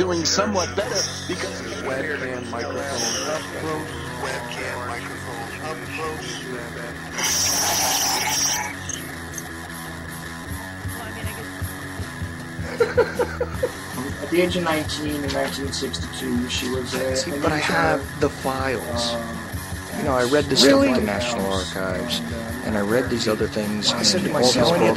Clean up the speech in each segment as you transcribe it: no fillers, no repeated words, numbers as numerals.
doing somewhat better because webcam microphone up close. Webcam microphone up close. At the age of 19 in 1962, she was a... But I have the files. You know, I read this stuff at the National Archives, and I read these other things. I said to myself, how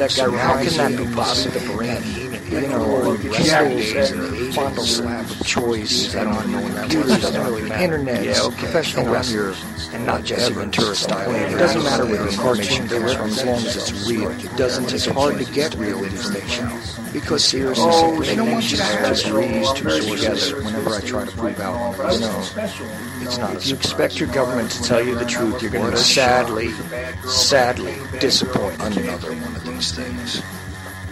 can that be possible? The brain, you know, pistols and the fondle slab of choice, and computers doesn't really matter. Internet, professional wrestlers, and not Jesse Ventura style. It doesn't matter where the information comes from as long as it's real. It doesn't. It's hard to get real information because seriously, they don't want you to just read two together. Whenever I try to prove out, you know, it's not. If you expect your government to tell you the truth, you're going to sadly disappoint another one of these things.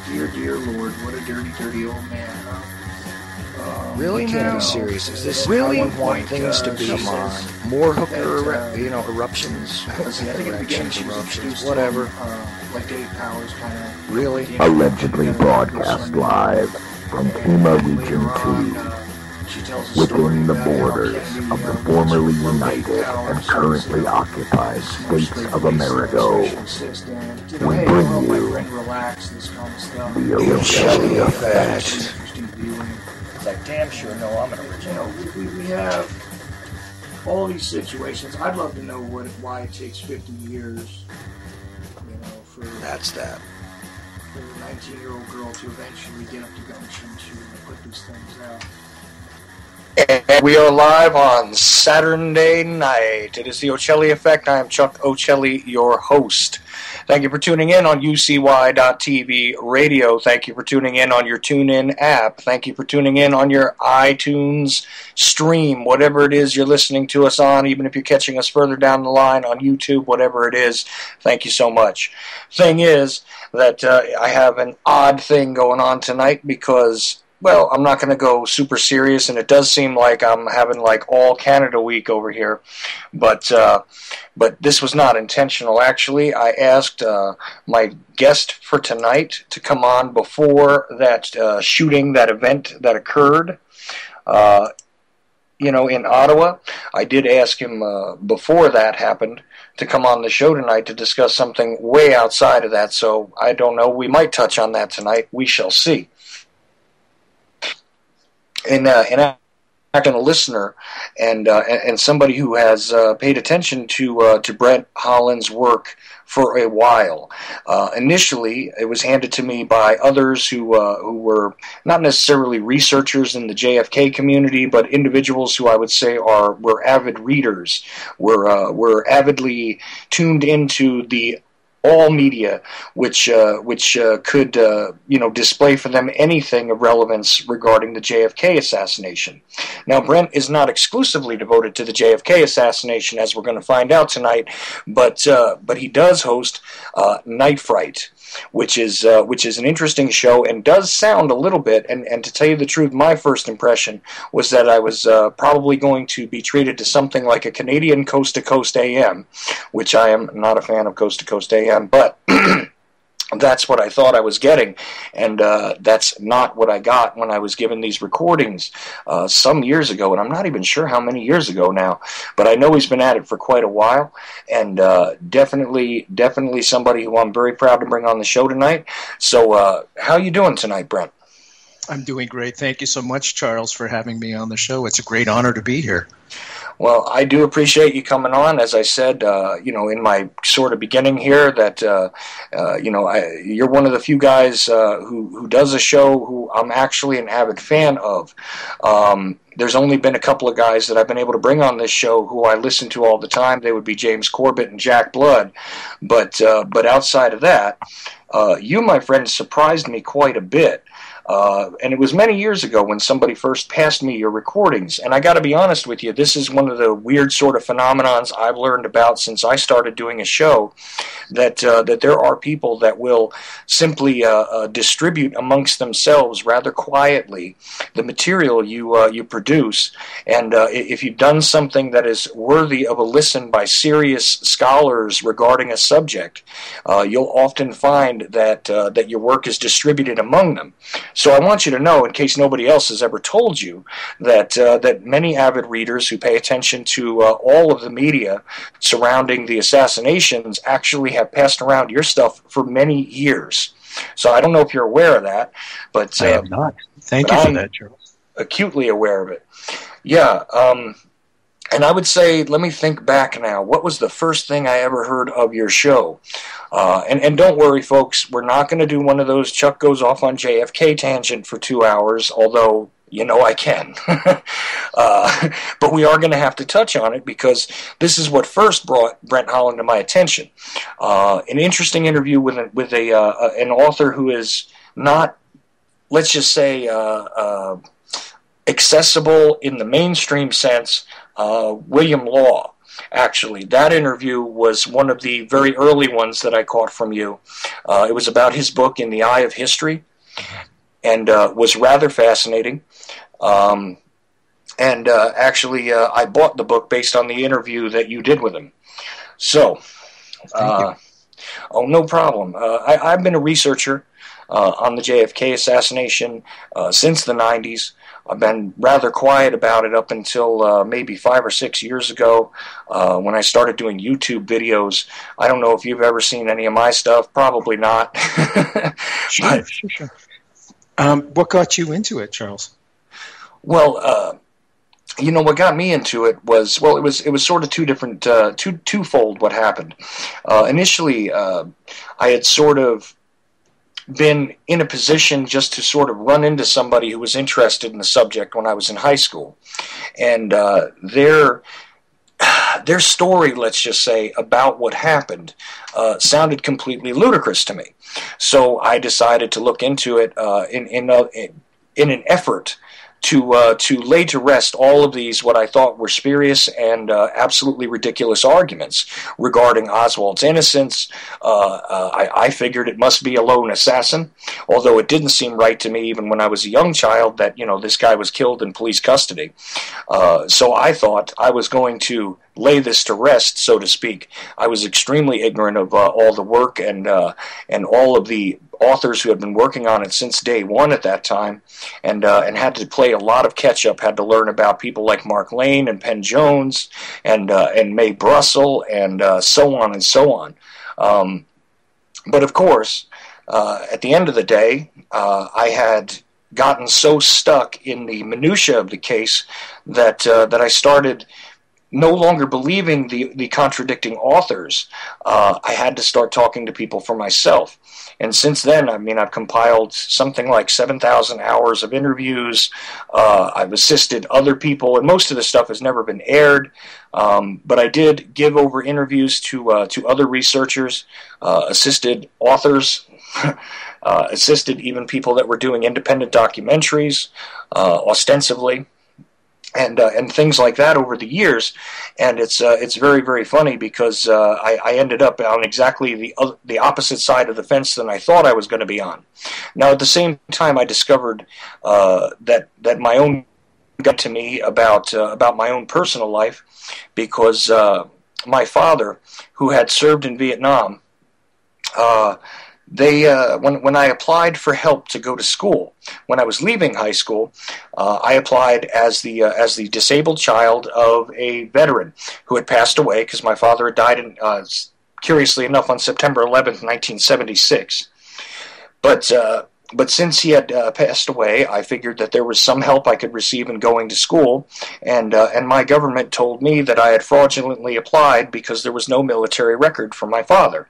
Dear Lord, what a dirty, dirty old man, huh? Really? Can't be serious. Is this really how you want things to be? Come on. More hooker, eruptions. Eruptions, whatever. Like Dave Powers kind of... Really? Allegedly broadcast live from Pima Region 2, within the borders of the formerly united and currently occupied states of America. We bring you the Ochelli Effect. I damn sure know I'm an original. We have all these situations. I'd love to know why it takes 50 years, for that's that. For a 19-year-old girl to eventually get up to gumption to put these things out. And we are live on Saturday night. It is the Ochelli Effect. I am Chuck Ochelli, your host. Thank you for tuning in on UCY.TV radio. Thank you for tuning in on your TuneIn app. Thank you for tuning in on your iTunes stream, whatever it is you're listening to us on, even if you're catching us further down the line on YouTube, whatever it is. Thank you so much. Thing is that I have an odd thing going on tonight because... well, I'm not going to go super serious, and it does seem like I'm having like all Canada week over here, but this was not intentional. Actually, I asked my guest for tonight to come on before that shooting, that event that occurred, in Ottawa. I did ask him before that happened to come on the show tonight to discuss something way outside of that. So I don't know. We might touch on that tonight. We shall see. And a listener and somebody who has paid attention to Brent Holland's work for a while. Initially, it was handed to me by others who were not necessarily researchers in the JFK community, but individuals who I would say were avid readers, were avidly tuned into the all media, which could display for them anything of relevance regarding the JFK assassination. Now, Brent is not exclusively devoted to the JFK assassination, as we're going to find out tonight, but he does host Night Fright, which is an interesting show and does sound a little bit. And to tell you the truth, my first impression was that I was probably going to be treated to something like a Canadian Coast to Coast AM, which I am not a fan of Coast to Coast AM, but that's what I thought I was getting, and that's not what I got when I was given these recordings some years ago, and I'm not even sure how many years ago now, but I know he's been at it for quite a while, and definitely somebody who I'm very proud to bring on the show tonight. So how you doing tonight, Brent? I'm doing great. Thank you so much, Charles, for having me on the show. It's a great honor to be here. Well, I do appreciate you coming on. As I said, in my sort of beginning here, that you're one of the few guys who does a show who I'm actually an avid fan of. There's only been a couple of guys that I've been able to bring on this show who I listen to all the time. They would be James Corbett and Jack Blood, but outside of that, you, my friend, surprised me quite a bit. And it was many years ago when somebody first passed me your recordings. And I got to be honest with you, this is one of the weird sort of phenomenons I've learned about since I started doing a show, that there are people that will simply distribute amongst themselves rather quietly the material you produce. And if you've done something that is worthy of a listen by serious scholars regarding a subject, you'll often find that your work is distributed among them. So I want you to know, in case nobody else has ever told you, that that many avid readers who pay attention to all of the media surrounding the assassinations actually have passed around your stuff for many years. So I don't know if you're aware of that, but I am not. Thank you for that, Charles. Acutely aware of it. Yeah. And I would say, let me think back now. What was the first thing I ever heard of your show? And don't worry, folks. We're not going to do one of those Chuck goes off on JFK tangent for 2 hours, although, you know, I can. But we are going to have to touch on it because this is what first brought Brent Holland to my attention. An interesting interview with an author who is not, let's just say, accessible in the mainstream sense, William Law. Actually, that interview was one of the very early ones that I caught from you. It was about his book, In the Eye of History, and was rather fascinating. Actually, I bought the book based on the interview that you did with him. So, oh, no problem. I've been a researcher on the JFK assassination since the 90s. I've been rather quiet about it up until maybe 5 or 6 years ago when I started doing YouTube videos. I don't know if you've ever seen any of my stuff. Probably not. Sure. What got you into it, Charles? Well, you know, what got me into it was, well, it was sort of twofold what happened. Initially, I had sort of been in a position just to sort of run into somebody who was interested in the subject when I was in high school. And their story, let's just say, about what happened sounded completely ludicrous to me. So I decided to look into it in an effort to lay to rest all of these what I thought were spurious and absolutely ridiculous arguments regarding Oswald's innocence. I figured it must be a lone assassin, although it didn't seem right to me even when I was a young child that, you know, this guy was killed in police custody. So I thought I was going to lay this to rest, so to speak. I was extremely ignorant of all the work and all of the authors who had been working on it since day one at that time, and had to play a lot of catch up. Had to learn about people like Mark Lane and Penn Jones and Mae Brussel and so on and so on. But of course, at the end of the day, I had gotten so stuck in the minutia of the case that I started no longer believing the contradicting authors. I had to start talking to people for myself. And since then, I mean, I've compiled something like 7,000 hours of interviews. I've assisted other people, and most of the stuff has never been aired. But I did give over interviews to other researchers, assisted authors, assisted even people that were doing independent documentaries, ostensibly. And things like that over the years, and it's very, very funny because I ended up on exactly the opposite side of the fence than I thought I was going to be on. Now, at the same time, I discovered that my own got to me about my own personal life, because my father, who had served in Vietnam, when I applied for help to go to school, when I was leaving high school, I applied as the disabled child of a veteran who had passed away, because my father had died, curiously enough, on September 11th, 1976. But since he had passed away, I figured that there was some help I could receive in going to school, and my government told me that I had fraudulently applied because there was no military record for my father.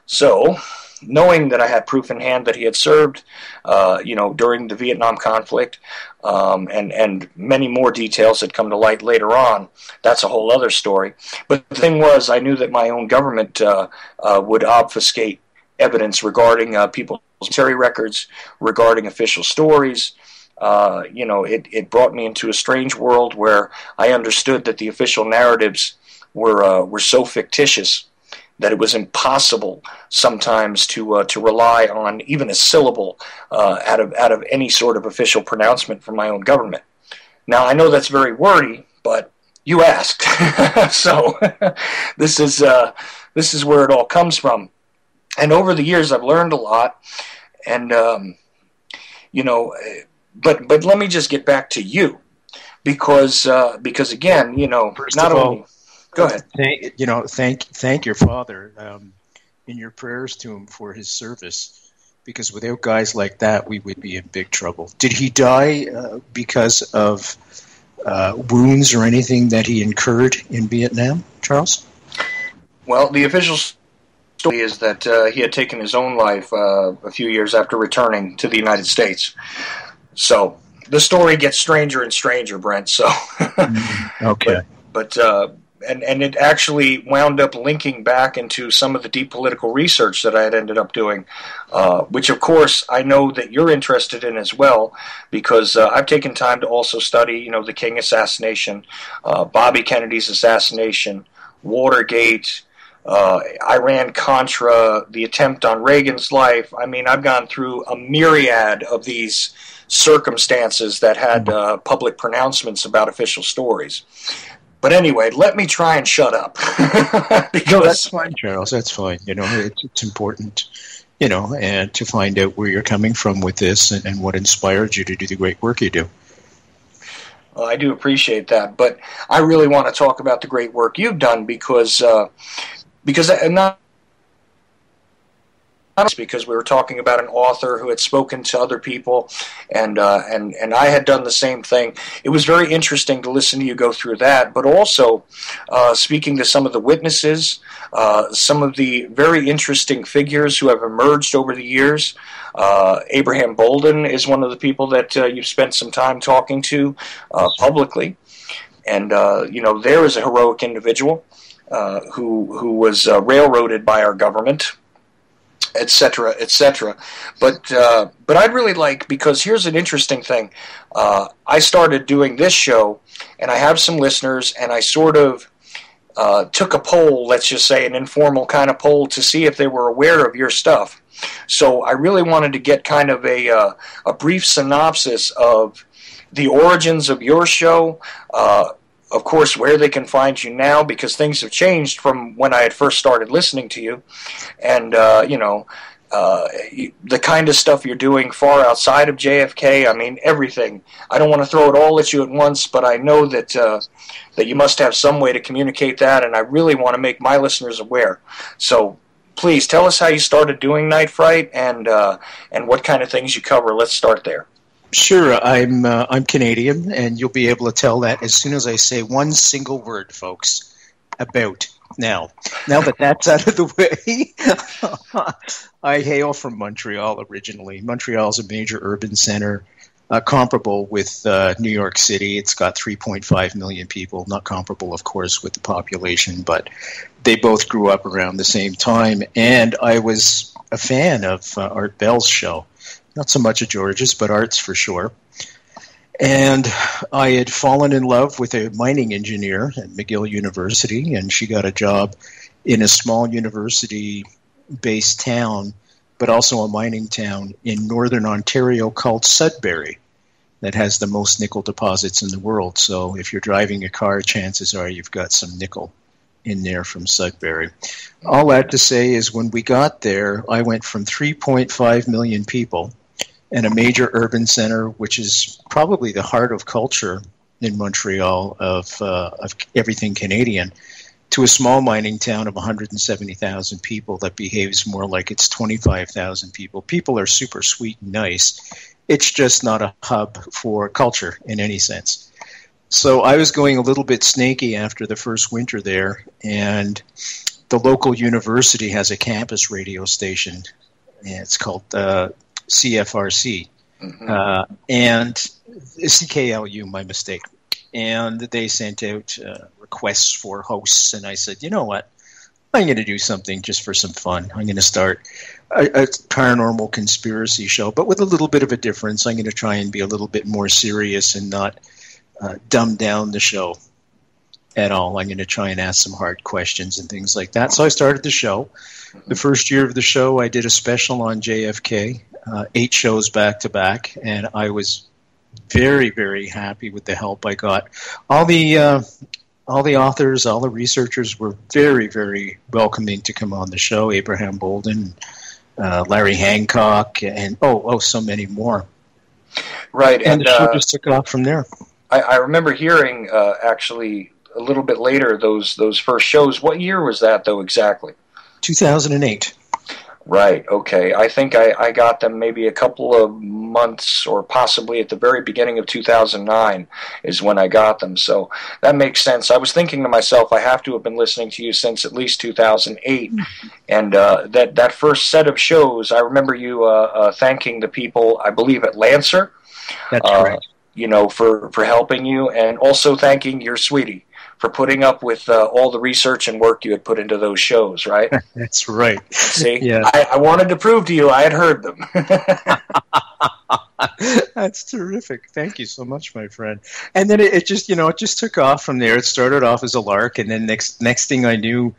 So, knowing that I had proof in hand that he had served, during the Vietnam conflict, and many more details had come to light later on, that's a whole other story. But the thing was, I knew that my own government would obfuscate evidence regarding people's military records, regarding official stories. It brought me into a strange world where I understood that the official narratives were so fictitious that it was impossible sometimes to rely on even a syllable out of any sort of official pronouncement from my own government. Now, I know that's very wordy, but you asked, so this is where it all comes from. And over the years, I've learned a lot, and But let me just get back to you, because again, First not of all, only. Go ahead. Thank your father in your prayers to him for his service, because without guys like that, we would be in big trouble. Did he die because of wounds or anything that he incurred in Vietnam, Charles? Well, the official story is that he had taken his own life a few years after returning to the United States. So the story gets stranger and stranger, Brent. So, okay, but and it actually wound up linking back into some of the deep political research that I had ended up doing, which of course I know that you're interested in as well, because I've taken time to also study, the King assassination, Bobby Kennedy's assassination, Watergate, Iran-Contra, the attempt on Reagan's life. I mean, I've gone through a myriad of these circumstances that had public pronouncements about official stories. But anyway, let me try and shut up. No, that's fine, Charles. That's fine. It's important, and to find out where you're coming from with this and what inspired you to do the great work you do. Well, I do appreciate that, but I really want to talk about the great work you've done because we were talking about an author who had spoken to other people, and I had done the same thing. It was very interesting to listen to you go through that, but also speaking to some of the witnesses, some of the very interesting figures who have emerged over the years. Abraham Bolden is one of the people that you've spent some time talking to publicly, and there is a heroic individual who was railroaded by our government, etc., etc. But I'd really like, because here's an interesting thing. I started doing this show, and I have some listeners, and I sort of took a poll, let's just say an informal kind of poll, to see if they were aware of your stuff. So I really wanted to get kind of a brief synopsis of the origins of your show, of course, where they can find you now, because things have changed from when I had first started listening to you, and the kind of stuff you're doing far outside of JFK. I mean, everything. I don't want to throw it all at you at once, but I know that you must have some way to communicate that, and I really want to make my listeners aware. So please tell us how you started doing Night Fright and what kind of things you cover. Let's start there. Sure, I'm Canadian, and you'll be able to tell that as soon as I say one single word, folks. About. Now that that's out of the way, I hail from Montreal originally. Montreal is a major urban center, comparable with New York City. It's got 3.5 million people, not comparable, of course, with the population, but they both grew up around the same time, and I was a fan of Art Bell's show. Not so much of George's, but Art's for sure. And I had fallen in love with a mining engineer at McGill University, and she got a job in a small university-based town, but also a mining town in northern Ontario called Sudbury, that has the most nickel deposits in the world. So if you're driving a car, chances are you've got some nickel in there from Sudbury. All that to say is when we got there, I went from 3.5 million people and a major urban center, which is probably the heart of culture in Montreal of everything Canadian, to a small mining town of 170,000 people that behaves more like it's 25,000 people. People are super sweet and nice. It's just not a hub for culture in any sense. So I was going a little bit snaky after the first winter there, and the local university has a campus radio station. It's called CFRC, and CKLU, my mistake. And they sent out requests for hosts, and I said, you know what? I'm going to do something just for some fun. I'm going to start a paranormal conspiracy show, but with a little bit of a difference. I'm going to try and be a little bit more serious and not dumb down the show at all. I'm going to try and ask some hard questions and things like that. So I started the show. The first year of the show, I did a special on JFK, 8 shows back to back, and I was very, very happy with the help I got. All the authors, all the researchers were very, very welcoming to come on the show. Abraham Bolden, Larry Hancock, and so many more. Right, and the show just took off from there. I remember hearing actually a little bit later those first shows. What year was that, though, exactly? 2008. Right, okay. I think I got them maybe a couple of months, or possibly at the very beginning of 2009 is when I got them. So that makes sense. I was thinking to myself, I have to have been listening to you since at least 2008. And that first set of shows, I remember you thanking the people, I believe, at Lancer. That's correct. For helping you, and also thanking your sweetie for putting up with all the research and work you had put into those shows, right? That's right. See, yeah. I wanted to prove to you I had heard them. That's terrific. Thank you so much, my friend. And then it just took off from there. It started off as a lark, and then next thing I knew,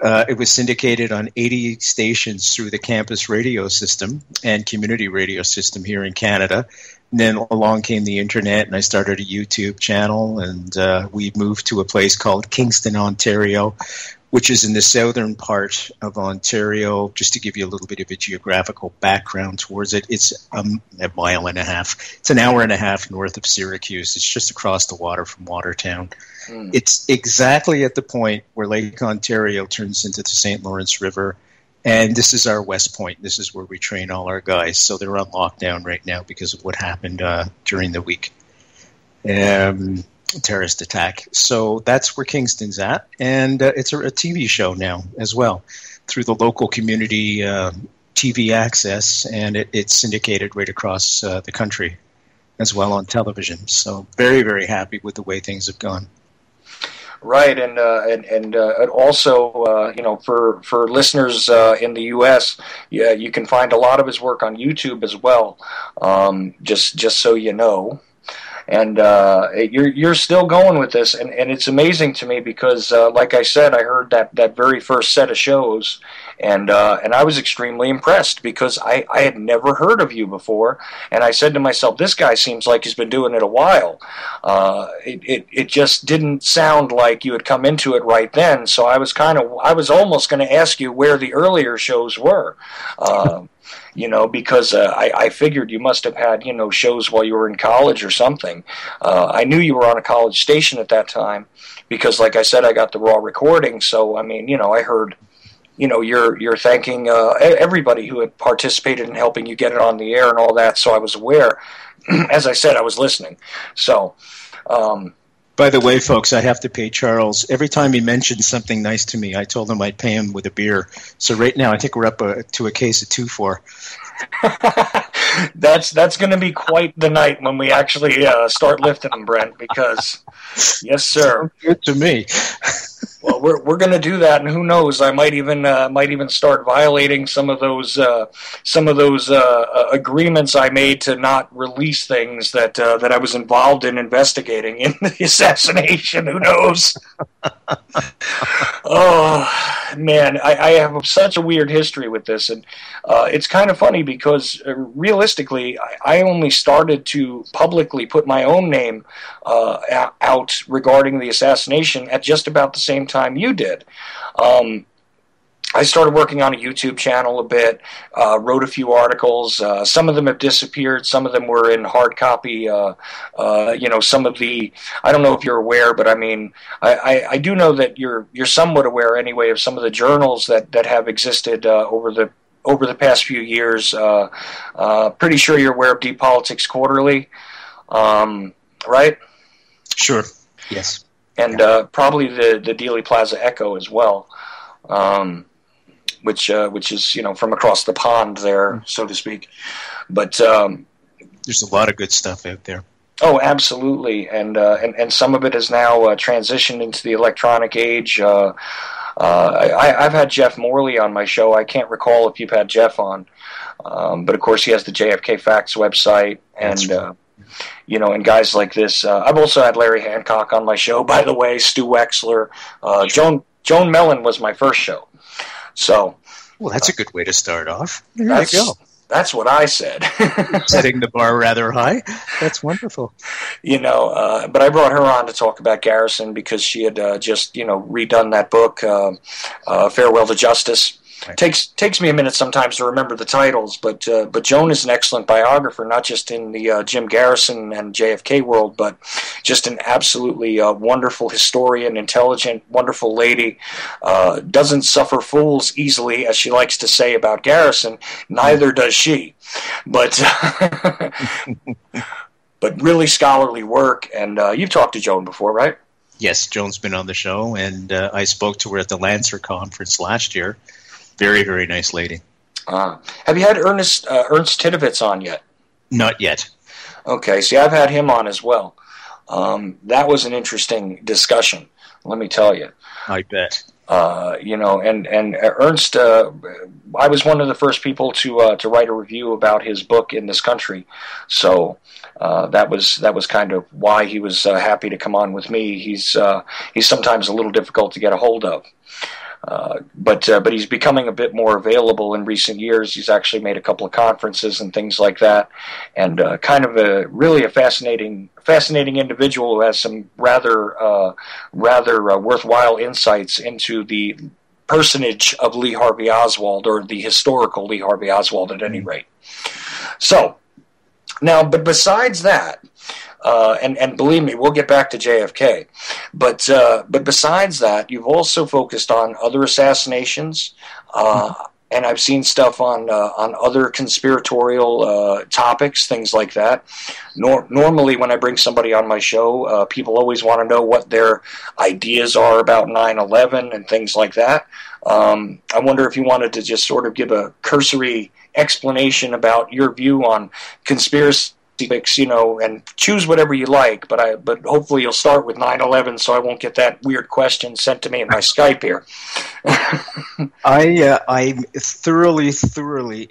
it was syndicated on 80 stations through the campus radio system and community radio system here in Canada. And then along came the internet, and I started a YouTube channel, and we moved to a place called Kingston, Ontario, which is in the southern part of Ontario. Just to give you a little bit of a geographical background towards it, it's a mile and a half. It's an hour and a half north of Syracuse. It's just across the water from Watertown. It's exactly at the point where Lake Ontario turns into the St. Lawrence River. And this is our West Point. This is where we train all our guys. So they're on lockdown right now because of what happened during the week. Terrorist attack. So that's where Kingston's at. And it's a TV show now as well through the local community TV access. And it's syndicated right across the country as well on television. So very, very happy with the way things have gone. Right, and also, for listeners in the U.S., yeah, you can find a lot of his work on YouTube as well. Just so you know, and you're still going with this, and it's amazing to me because, like I said, I heard that very first set of shows, and I was extremely impressed because I had never heard of you before, and I said to myself, this guy seems like he's been doing it a while. It just didn't sound like you had come into it right then, so I was almost going to ask you where the earlier shows were. Because I figured you must have had, shows while you were in college or something. I knew you were on a college station at that time because, like I said, I got the raw recording. So, I mean, I heard, you're thanking everybody who had participated in helping you get it on the air and all that. So I was aware. As I said, I was listening. So... By the way, folks, I have to pay Charles. Every time he mentioned something nice to me, I told him I'd pay him with a beer. So right now, I think we're up to a case of 2-4. That's going to be quite the night when we actually start lifting them, Brent. Because, yes, sir. Good to me. Well, we're going to do that, and who knows? I might even start violating some of those agreements I made to not release things that I was involved in investigating in the assassination. Who knows? Oh man, I have such a weird history with this, and it's kind of funny because realistically, I only started to publicly put my own name out regarding the assassination at just about the same time you did. I started working on a YouTube channel a bit, wrote a few articles. Some of them have disappeared. Some of them were in hard copy. Some of the, I don't know if you're aware, but I mean, I do know that you're somewhat aware anyway of some of the journals that have existed over the past few years. Pretty sure you're aware of Deep Politics Quarterly, right? Sure. Yes. And probably the Dealey Plaza Echo as well. Which is from across the pond there, so to speak. But there's a lot of good stuff out there. Oh, absolutely, and some of it is now transitioned into the electronic age. I've had Jeff Morley on my show. I can't recall if you've had Jeff on, but of course he has the JFK Facts website, and and guys like this. I've also had Larry Hancock on my show, by the way. Stu Wexler, Joan Mellon was my first show. So, well, that's a good way to start off. There you go. That's what I said. Setting the bar rather high. That's wonderful. But I brought her on to talk about Garrison because she had just redone that book, Farewell to Justice. Takes me a minute sometimes to remember the titles, but Joan is an excellent biographer, not just in the Jim Garrison and JFK world, but just an absolutely wonderful historian, intelligent, wonderful lady. Doesn't suffer fools easily, as she likes to say about Garrison. Neither does she, but but really scholarly work. And you've talked to Joan before, right? Yes, Joan's been on the show, and I spoke to her at the Lancer conference last year. Very, very nice lady. Have you had Ernst Titovitz on yet? Not yet. Okay, see, I've had him on as well. That was an interesting discussion, let me tell you. I bet. And Ernst, I was one of the first people to write a review about his book in this country, so that was kind of why he was happy to come on with me. He's sometimes a little difficult to get a hold of. But he's becoming a bit more available in recent years. He's actually made a couple of conferences and things like that, and kind of a fascinating individual who has some rather worthwhile insights into the personage of Lee Harvey Oswald, or the historical Lee Harvey Oswald at any rate. So now, but besides that. And believe me, we'll get back to JFK. But besides that, you've also focused on other assassinations, and I've seen stuff on other conspiratorial topics, things like that. Normally, when I bring somebody on my show, people always want to know what their ideas are about 9/11 and things like that. I wonder if you wanted to just sort of give a cursory explanation about your view on conspiracy. And choose whatever you like, but hopefully you'll start with 9/11, so I won't get that weird question sent to me in my Skype here. I thoroughly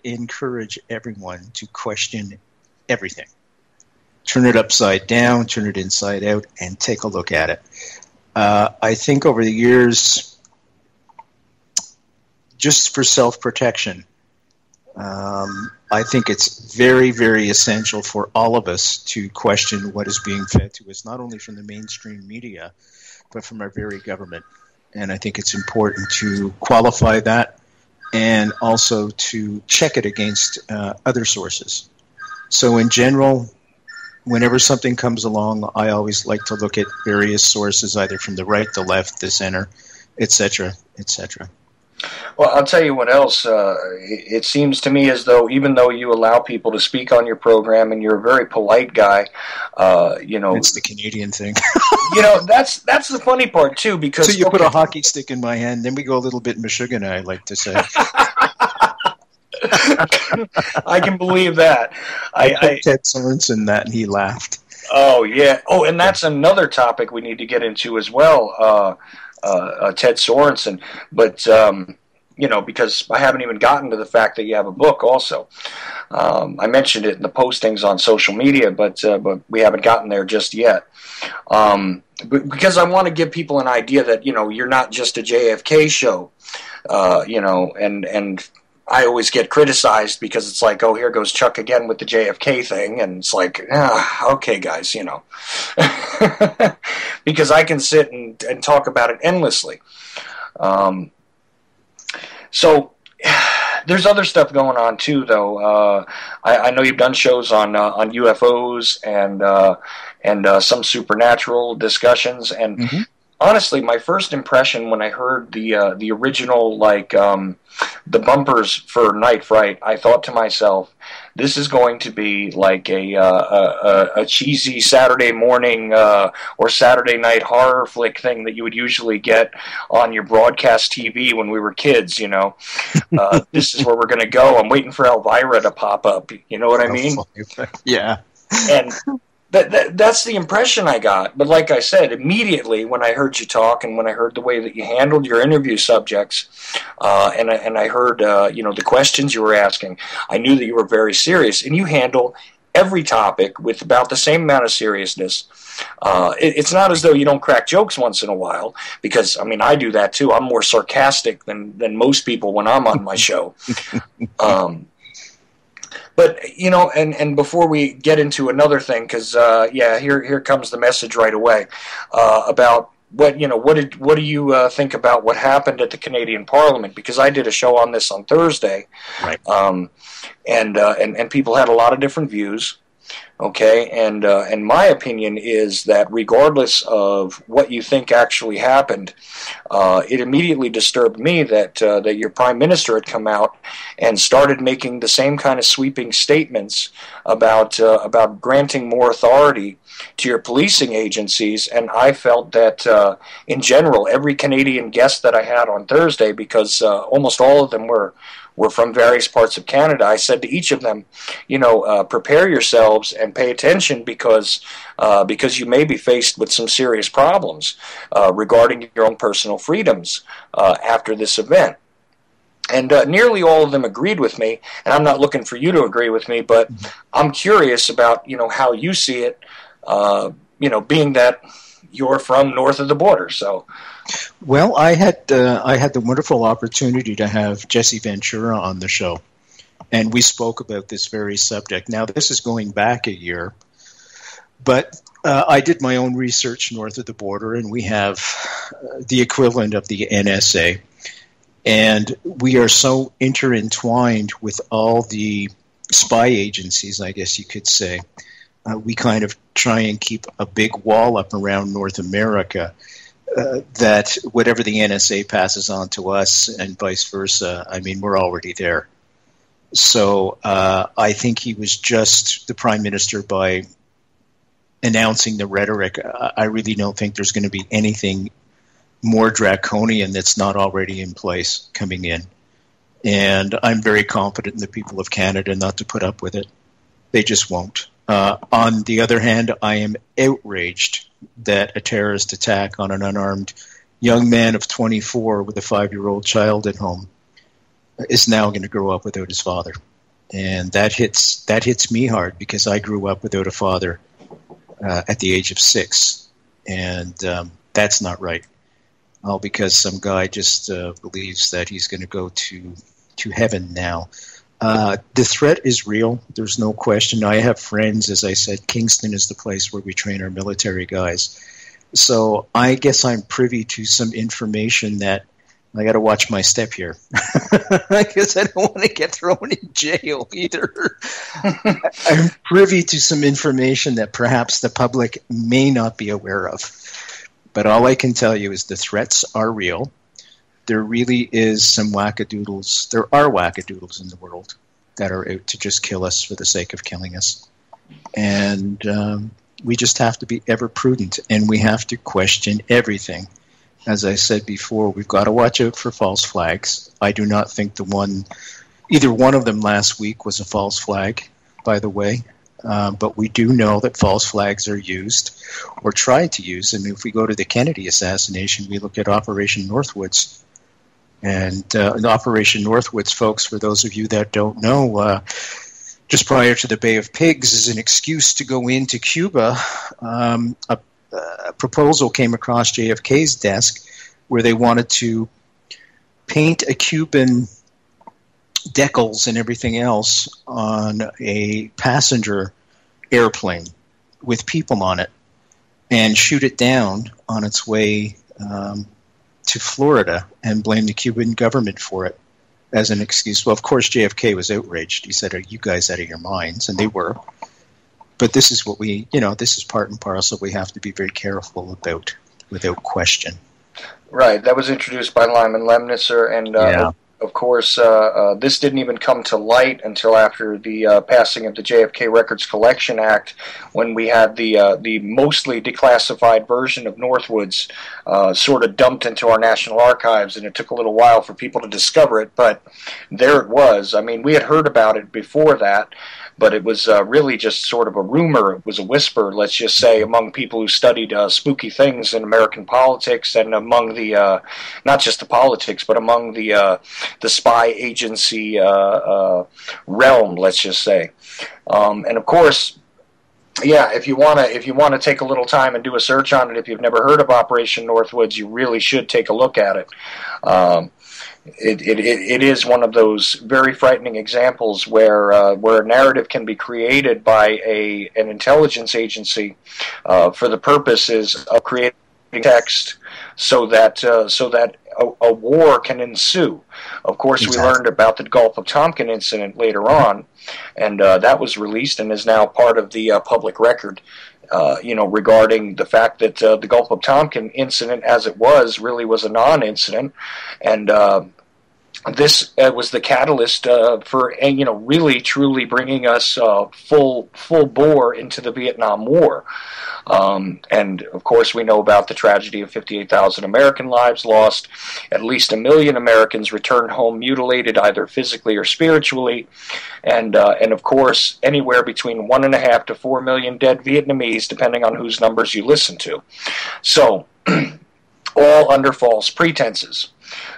encourage everyone to question everything. Turn it upside down, turn it inside out, and take a look at it. I think over the years, just for self-protection, I think it's very, very essential for all of us to question what is being fed to us, not only from the mainstream media, but from our very government. And I think it's important to qualify that and also to check it against other sources. So in general, whenever something comes along, I always like to look at various sources, either from the right, the left, the center, etc., etc. Well, I'll tell you what else. It seems to me as though, even though you allow people to speak on your program and you're a very polite guy, it's the Canadian thing. That's the funny part too. Because so you put a hockey stick in my hand, then we go a little bit Michigan, I like to say. I can believe that. I Ted Sorensen that, and he laughed. Oh yeah. Oh, and that's another topic we need to get into as well. Ted Sorensen, but because I haven't even gotten to the fact that you have a book also. I mentioned it in the postings on social media, but we haven't gotten there just yet. Because I want to give people an idea that, you're not just a JFK show, and I always get criticized because it's like, oh, here goes Chuck again with the JFK thing, and it's like, okay, guys, because I can sit and talk about it endlessly. So there's other stuff going on too, though. I know you've done shows on UFOs and some supernatural discussions, and honestly, my first impression when I heard the original, the bumpers for Night Fright, I thought to myself, this is going to be like a cheesy Saturday morning or Saturday night horror flick thing that you would usually get on your broadcast TV when we were kids, This is where we're going to go. I'm waiting for Elvira to pop up. You know what I mean? Yeah. And that's the impression I got. But like I said, immediately when I heard you talk and when I heard the way that you handled your interview subjects, and I heard the questions you were asking, I knew that you were very serious. And you handle every topic with about the same amount of seriousness. It's not as though you don't crack jokes once in a while, because I do that too. I'm more sarcastic than most people when I'm on my show. But, and before we get into another thing, because, here comes the message right away, about what do you think about what happened at the Canadian Parliament? Because I did a show on this on Thursday, Right. And people had a lot of different views. Okay, and my opinion is that regardless of what you think actually happened, it immediately disturbed me that your prime minister had come out and started making the same kind of sweeping statements about granting more authority to your policing agencies. And I felt that in general, every Canadian guest that I had on Thursday, because almost all of them were from various parts of Canada, I said to each of them, prepare yourselves and pay attention because you may be faced with some serious problems regarding your own personal freedoms after this event. And nearly all of them agreed with me, and I'm not looking for you to agree with me, but I'm curious about, how you see it, being that you're from north of the border, so... Well, I had the wonderful opportunity to have Jesse Ventura on the show, and we spoke about this very subject. Now, this is going back a year, but I did my own research north of the border, and we have the equivalent of the NSA, and we are so intertwined with all the spy agencies, I guess you could say. We kind of try and keep a big wall up around North America. That whatever the NSA passes on to us and vice versa, I mean, we're already there. So I think he was just the prime minister by announcing the rhetoric. I really don't think there's going to be anything more draconian that's not already in place coming in. And I'm very confident in the people of Canada not to put up with it. They just won't. On the other hand, I am outraged that a terrorist attack on an unarmed young man of 24 with a 5-year-old child at home is now going to grow up without his father. And that hits me hard because I grew up without a father at the age of 6. And that's not right. All because some guy just believes that he's going to go to heaven now. The threat is real. There's no question. I have friends, as I said, Kingston is the place where we train our military guys. So I guess I'm privy to some information that I got to watch my step here. I guess I don't want to get thrown in jail either. I'm privy to some information that perhaps the public may not be aware of. But all I can tell you is the threats are real. There really is some wackadoodles. There are wackadoodles in the world that are out to just kill us for the sake of killing us. And we just have to be ever prudent, and we have to question everything. As I said before, we've got to watch out for false flags. I do not think either one of them last week was a false flag, by the way. But we do know that false flags are used or tried to use. And if we go to the Kennedy assassination, we look at Operation Northwoods. And Operation Northwoods, folks, for those of you that don't know, just prior to the Bay of Pigs is an excuse to go into Cuba. A proposal came across JFK's desk where they wanted to paint a Cuban decals and everything else on a passenger airplane with people on it and shoot it down on its way to Florida and blame the Cuban government for it as an excuse. Well, of course, JFK was outraged. He said, "Are you guys out of your minds?" And they were. But this is what this is part and parcel we have to be very careful about without question. Right. That was introduced by Lyman Lemnisser, and of course, this didn't even come to light until after the passing of the JFK Records Collection Act, when we had the mostly declassified version of Northwoods sort of dumped into our National Archives, and it took a little while for people to discover it, but there it was. I mean, we had heard about it before that, but it was really just sort of a rumor. It was a whisper, let's just say, among people who studied spooky things in American politics, and among the, not just the politics, but among the spy agency realm, let's just say. And of course, yeah, if you want to take a little time and do a search on it, if you've never heard of Operation Northwoods, you really should take a look at it. It is one of those very frightening examples where a narrative can be created by an intelligence agency for the purposes of creating text so that a war can ensue. Of course, Exactly. we learned about the Gulf of Tonkin incident later on, and that was released and is now part of the public record. Regarding the fact that the Gulf of Tonkin incident, as it was, really was a non-incident, and this was the catalyst for really truly bringing us full bore into the Vietnam War. And of course, we know about the tragedy of 58,000 American lives lost. At least 1 million Americans returned home mutilated, either physically or spiritually, and of course, anywhere between 1.5 to 4 million dead Vietnamese, depending on whose numbers you listen to. So, all under false pretenses.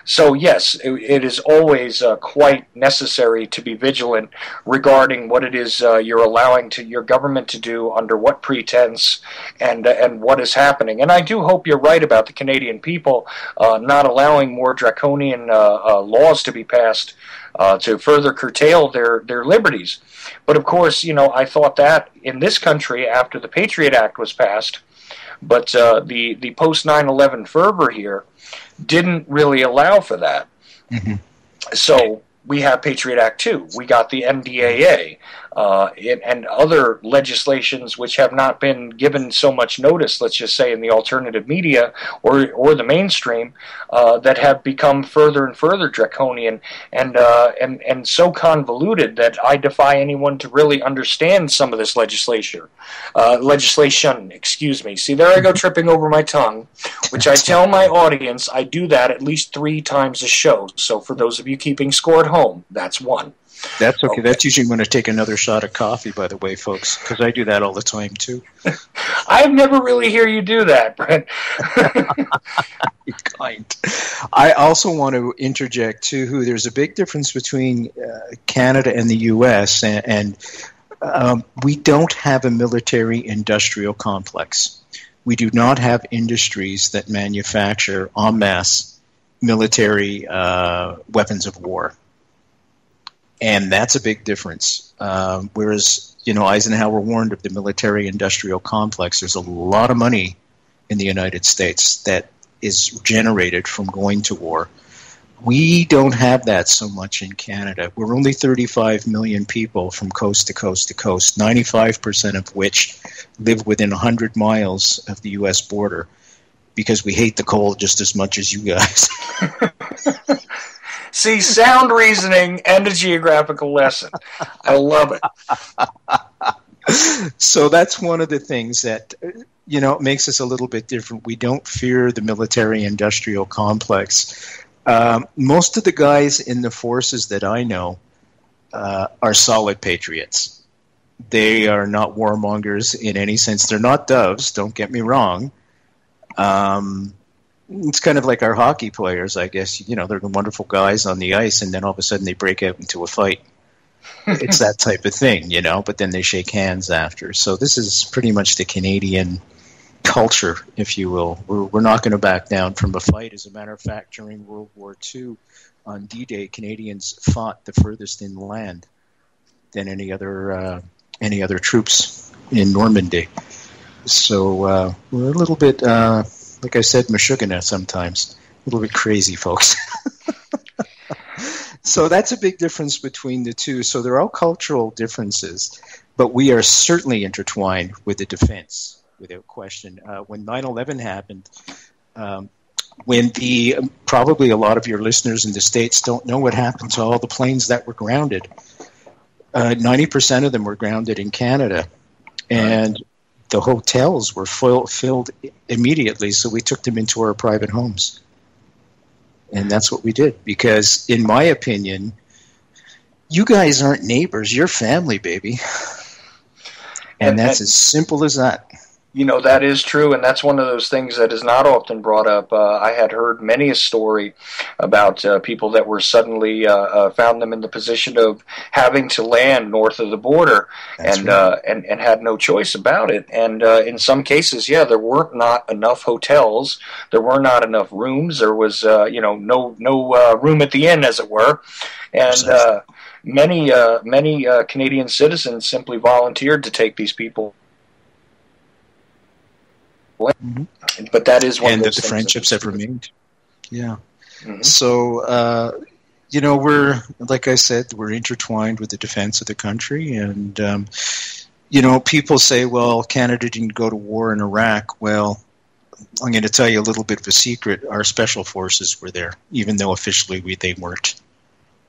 So yes, it is always quite necessary to be vigilant regarding what it is you're allowing to your government to do, under what pretense, and what is happening. And I do hope you're right about the Canadian people not allowing more draconian laws to be passed to further curtail their liberties. But of course, I thought that in this country, after the Patriot Act was passed, but the post 9/11 fervor here didn't really allow for that. Mm-hmm. So we have Patriot Act 2. We got the NDAA and other legislations which have not been given so much notice, let's just say, in the alternative media or the mainstream, that have become further and further draconian and so convoluted that I defy anyone to really understand some of this legislation. Excuse me. See, there I go tripping over my tongue, which I tell my audience I do that at least 3 times a show. So for those of you keeping score at home, that's one. That's okay. That's usually when I take another shot of coffee, by the way, folks, because I do that all the time, too. I've never really hear you do that, Brent. You're kind. I also want to interject, too, there's a big difference between Canada and the U.S., and we don't have a military-industrial complex. We do not have industries that manufacture en masse military weapons of war. And that's a big difference. Whereas, Eisenhower warned of the military-industrial complex. There's a lot of money in the United States that is generated from going to war. We don't have that so much in Canada. We're only 35 million people from coast to coast to coast, 95% of which live within 100 miles of the U.S. border, because we hate the cold just as much as you guys. See, sound reasoning and a geographical lesson. I love it. So that's one of the things that, makes us a little bit different. We don't fear the military-industrial complex. Most of the guys in the forces that I know are solid patriots. They are not warmongers in any sense. They're not doves, don't get me wrong. It's kind of like our hockey players, I guess. They're the wonderful guys on the ice, and then all of a sudden they break out into a fight. It's that type of thing, but then they shake hands after. So this is pretty much the Canadian culture, if you will. We're not going to back down from a fight. As a matter of fact, during World War II, on D-Day, Canadians fought the furthest inland than any other troops in Normandy. So we're a little bit... like I said, Meshuggah sometimes. A little bit crazy, folks. So that's a big difference between the two. So they're all cultural differences, but we are certainly intertwined with the defense, without question. When 9/11 happened, probably a lot of your listeners in the States don't know what happened to all the planes that were grounded. 90% of them were grounded in Canada. And the hotels were filled immediately, so we took them into our private homes. And that's what we did, because, in my opinion, you guys aren't neighbors. You're family, baby. And that's as simple as that. That is true, and that's one of those things that is not often brought up. I had heard many a story about people that were suddenly found them in the position of having to land north of the border, and had no choice about it. And in some cases, there were not enough hotels, there were not enough rooms, there was no room at the inn, as it were, and many Canadian citizens simply volunteered to take these people But that is one and of that those the things friendships have remained. Yeah. Mhm. So, you know, we're, like I said, we're intertwined with the defense of the country. And, you know, people say, well, Canada didn't go to war in Iraq. Well, I'm going to tell you a little bit of a secret. Our special forces were there, even though officially they weren't.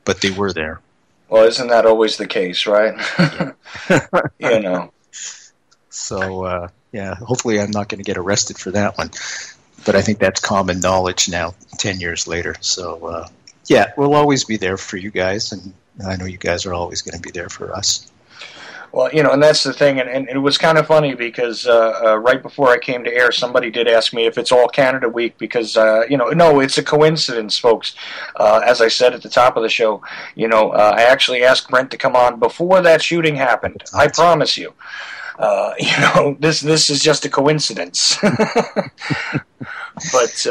But they were there. Well, isn't that always the case, right? You know. So, yeah, hopefully I'm not going to get arrested for that one. But I think that's common knowledge now, 10 years later. So, yeah, we'll always be there for you guys, and I know you guys are always going to be there for us. Well, you know, and that's the thing, and it was kind of funny because right before I came to air, somebody did ask me if it's all Canada Week because, you know, no, it's a coincidence, folks. As I said at the top of the show, you know, I actually asked Brent to come on before that shooting happened. I promise you. You know, this is just a coincidence. But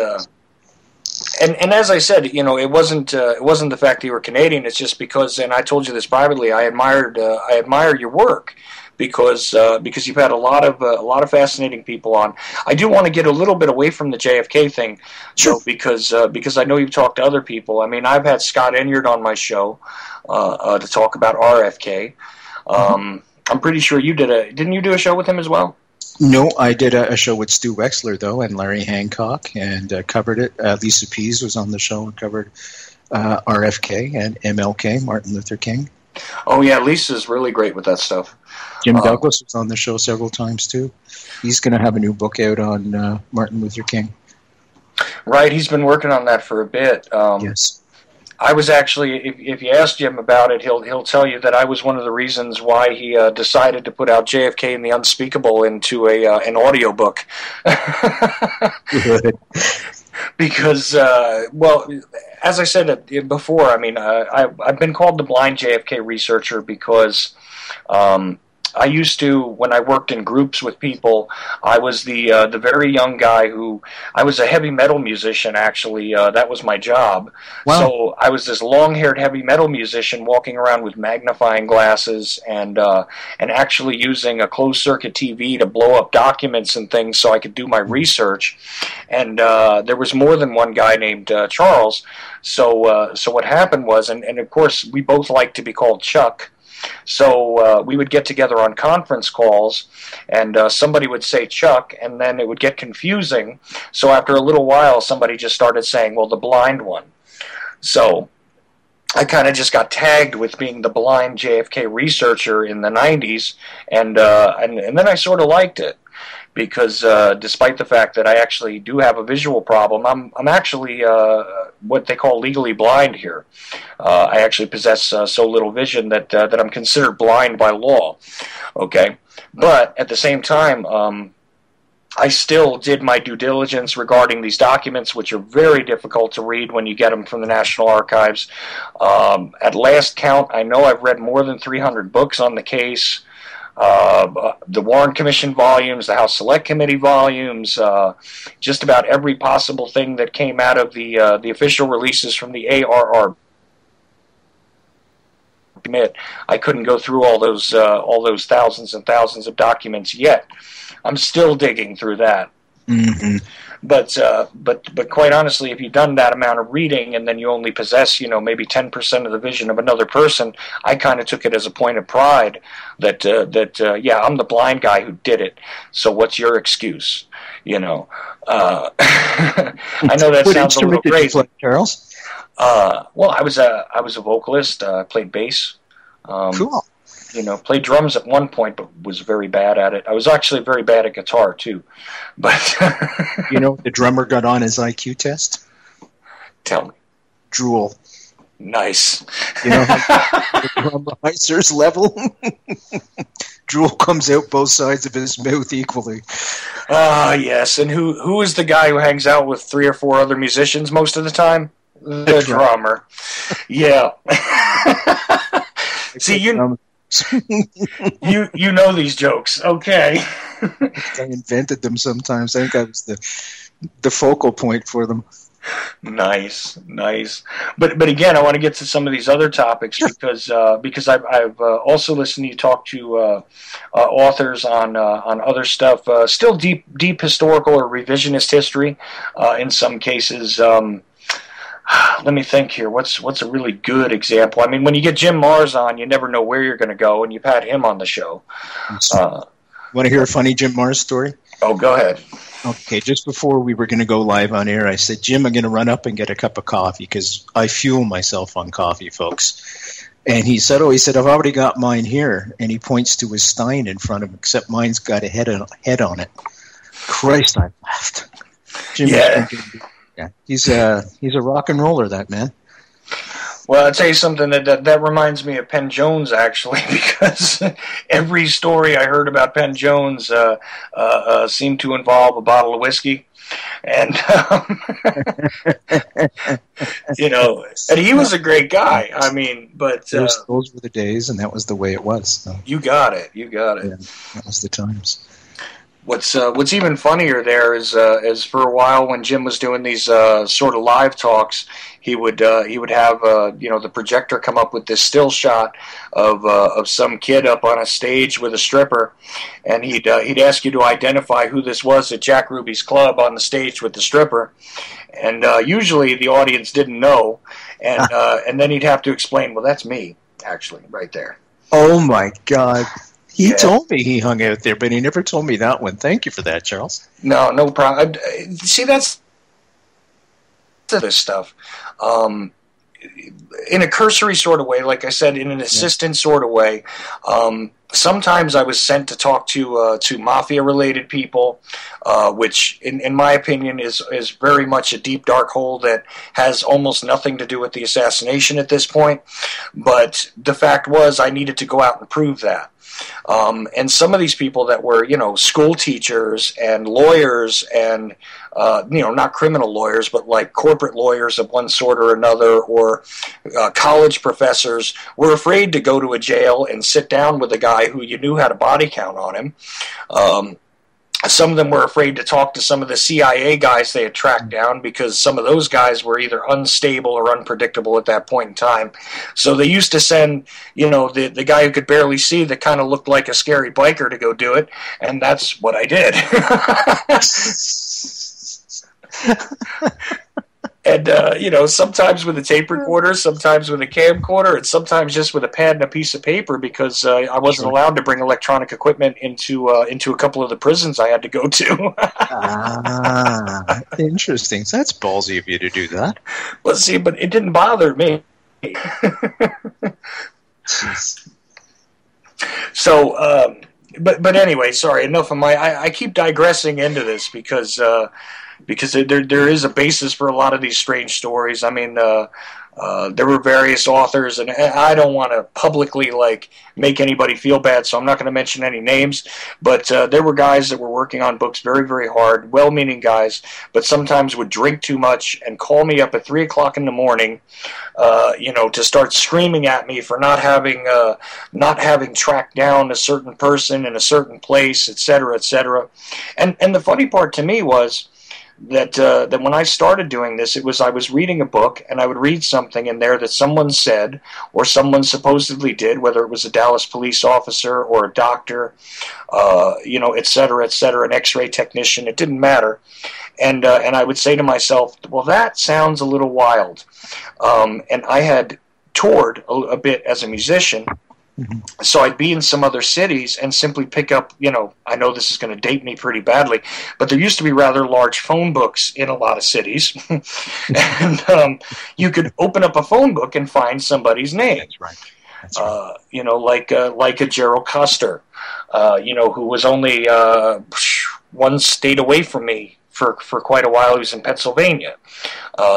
and as I said, you know, it wasn't the fact that you were Canadian. It's just because, and I told you this privately, I admire your work because you've had a lot of fascinating people on. I do want to get a little bit away from the JFK thing, sure, because I know you've talked to other people. I mean, I've had Scott Enyard on my show to talk about RFK. I'm pretty sure you didn't you do a show with him as well? No, I did a show with Stu Wexler, though, and Larry Hancock, and covered it. Lisa Pease was on the show and covered RFK and MLK, Martin Luther King. Oh, yeah, Lisa's really great with that stuff. Jim Douglas was on the show several times, too. He's going to have a new book out on Martin Luther King. Right, he's been working on that for a bit. Yes. I was actually, if you ask Jim about it, he'll tell you that I was one of the reasons why he decided to put out JFK and the Unspeakable into an audiobook. Good. Because, well, as I said before, I mean, I've been called the blind JFK researcher because I used to, when I worked in groups with people, I was the very young guy I was a heavy metal musician, actually. That was my job. Wow. So I was this long-haired heavy metal musician walking around with magnifying glasses and actually using a closed-circuit TV to blow up documents and things so I could do my research. And there was more than one guy named Charles. So what happened was, and of course, we both like to be called Chuck. So we would get together on conference calls, and somebody would say Chuck, and then it would get confusing. So after a little while, somebody just started saying, well, the blind one. So I kind of just got tagged with being the blind JFK researcher in the 90s, and then I sort of liked it. Because despite the fact that I actually do have a visual problem, I'm actually what they call legally blind here. I actually possess so little vision that I'm considered blind by law. Okay, but at the same time, I still did my due diligence regarding these documents, which are very difficult to read when you get them from the National Archives. At last count, I know I've read more than 300 books on the case. The Warren Commission volumes, the House Select Committee volumes, just about every possible thing that came out of the official releases from the ARR. Admit, I couldn't go through all those thousands and thousands of documents yet. I'm still digging through that. Mm-hmm. But quite honestly, if you've done that amount of reading and then you only possess, maybe 10% of the vision of another person, I kind of took it as a point of pride that yeah, I'm the blind guy who did it. So what's your excuse? I know that sounds a little crazy. Play, Charles? Well, I was a vocalist. I played bass. Cool. Played drums at one point, but was very bad at it. I was actually very bad at guitar, too. But the drummer got on his IQ test? Tell me. Drool. Nice. You know how the drummer Heiser's level? Drool comes out both sides of his mouth equally. Yes. And who is the guy who hangs out with 3 or 4 other musicians most of the time? The drummer. Yeah. See, you know these jokes, okay? I invented them sometimes. I think I was the focal point for them. Nice. But again, I want to get to some of these other topics because I've also listened to you talk to authors on other stuff, still deep historical or revisionist history in some cases. Let me think here. What's a really good example? I mean, when you get Jim Mars on, you never know where you're going to go, and you've had him on the show. Want to hear a funny Jim Mars story? Oh, go ahead. Okay, just before we were going to go live on air, I said, Jim, I'm going to run up and get a cup of coffee because I fuel myself on coffee, folks. And he said, I've already got mine here. And he points to his Stein in front of him, except mine's got a head on it. Christ, I laughed. Jim, he's a rock and roller, that man. Well, I'll tell you something that reminds me of Penn Jones, actually, because every story I heard about Penn Jones seemed to involve a bottle of whiskey. And, and he was a great guy. I mean, but... those were the days, and that was the way it was. So. You got it. Yeah, that was the times. What's even funnier there is for a while when Jim was doing these sort of live talks, he would have the projector come up with this still shot of some kid up on a stage with a stripper, and he'd ask you to identify who this was at Jack Ruby's club on the stage with the stripper, and usually the audience didn't know, and then he'd have to explain, well, that's me actually right there. Oh my God. He told me he hung out there, but he never told me that one. Thank you for that, Charles. No problem. See, that's this stuff. In a cursory sort of way, like I said, in an assistant sort of way. Sometimes I was sent to talk to mafia-related people, which, in my opinion, is very much a deep, dark hole that has almost nothing to do with the assassination at this point. But the fact was I needed to go out and prove that. And some of these people that were, school teachers and lawyers and, not criminal lawyers, but like corporate lawyers of one sort or another, or college professors, were afraid to go to a jail and sit down with a guy who you knew had a body count on him. Some of them were afraid to talk to some of the CIA guys they had tracked down because some of those guys were either unstable or unpredictable at that point in time. So they used to send, the guy who could barely see that kind of looked like a scary biker to go do it, and that's what I did. And, sometimes with a tape recorder, sometimes with a camcorder, and sometimes just with a pad and a piece of paper because I wasn't allowed to bring electronic equipment into a couple of the prisons I had to go to. Interesting. So that's ballsy of you to do that. Well, see, but it didn't bother me. So, but anyway, sorry, enough of I keep digressing into this because there is a basis for a lot of these strange stories. I mean, there were various authors, and I don't want to publicly make anybody feel bad, so I'm not going to mention any names. But there were guys that were working on books very, very hard, well-meaning guys, but sometimes would drink too much and call me up at 3 o'clock in the morning, to start screaming at me for not having tracked down a certain person in a certain place, et cetera, et cetera. And the funny part to me was that when I started doing this, I was reading a book, and I would read something in there that someone said or someone supposedly did, whether it was a Dallas police officer or a doctor, et cetera, an X-ray technician. It didn't matter. And I would say to myself, well, that sounds a little wild. And I had toured a bit as a musician. Mm-hmm. So I'd be in some other cities and simply pick up, I know this is going to date me pretty badly, but there used to be rather large phone books in a lot of cities. And you could open up a phone book and find somebody's name. That's right. Like a Gerald Custer, who was only one state away from me for quite a while. He was in Pennsylvania.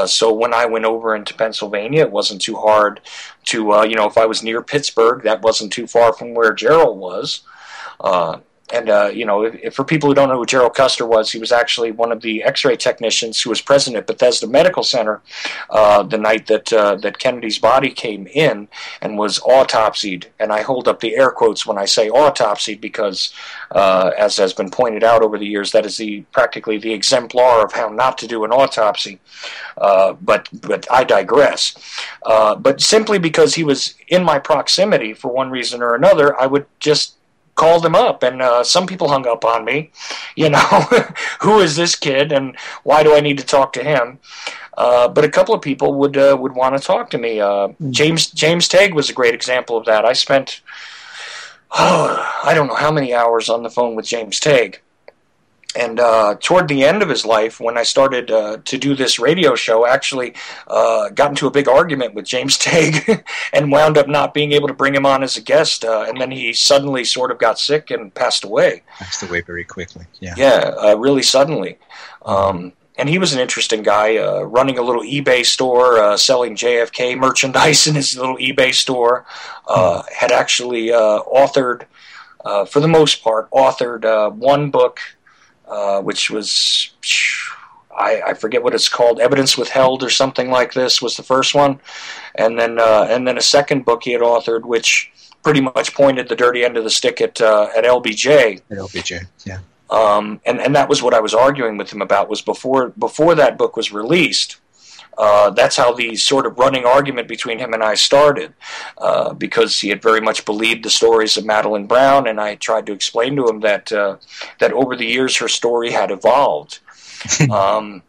So when I went over into Pennsylvania, it wasn't too hard to, if I was near Pittsburgh, that wasn't too far from where Gerald was. if for people who don't know who Gerald Custer was, he was actually one of the X-ray technicians who was present at Bethesda Medical Center the night that Kennedy's body came in and was autopsied. And I hold up the air quotes when I say autopsied because, as has been pointed out over the years, that is practically the exemplar of how not to do an autopsy. But I digress. But simply because he was in my proximity for one reason or another, I would just called him up, and some people hung up on me. Who is this kid, and why do I need to talk to him? But a couple of people would want to talk to me. James Tague was a great example of that. I spent I don't know how many hours on the phone with James Tague. And toward the end of his life, when I started to do this radio show, actually got into a big argument with James Tague and wound up not being able to bring him on as a guest. And then he suddenly sort of got sick and passed away. Passed away very quickly, yeah. Yeah, really suddenly. And he was an interesting guy, running a little eBay store, selling JFK merchandise in his little eBay store. Had actually authored, for the most part, one book, which was, I forget what it's called, Evidence Withheld or something like this was the first one. And then a second book he had authored, which pretty much pointed the dirty end of the stick at LBJ. At LBJ, yeah. And that was what I was arguing with him about, was before that book was released. That's how the sort of running argument between him and I started, because he had very much believed the stories of Madeline Brown, and I tried to explain to him that over the years her story had evolved. And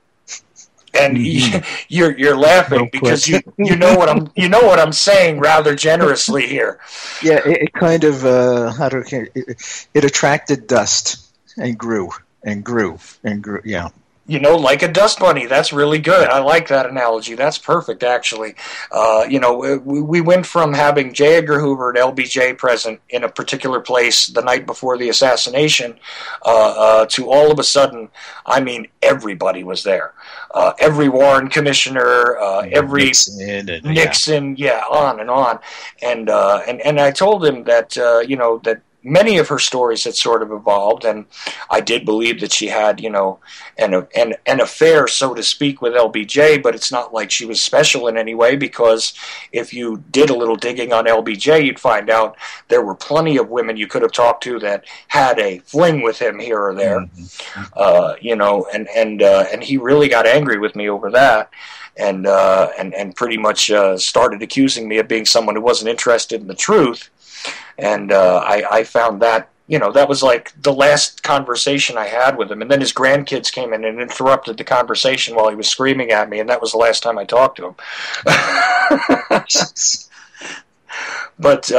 you're laughing because you know what I'm saying rather generously here. Yeah, it kind of it attracted dust and grew and grew and grew. Yeah. Like a dust bunny. That's really good. I like that analogy. That's perfect, actually. We went from having J. Edgar Hoover and LBJ present in a particular place the night before the assassination to all of a sudden, everybody was there. Every Warren commissioner, every Nixon, on and on. And I told him that, that many of her stories had sort of evolved, and I did believe that she had, an affair, so to speak, with LBJ, but it's not like she was special in any way, because if you did a little digging on LBJ, you'd find out there were plenty of women you could have talked to that had a fling with him here or there, and he really got angry with me over that. And pretty much started accusing me of being someone who wasn't interested in the truth. And I found that, that was like the last conversation I had with him. And then his grandkids came in and interrupted the conversation while he was screaming at me, and that was the last time I talked to him. But,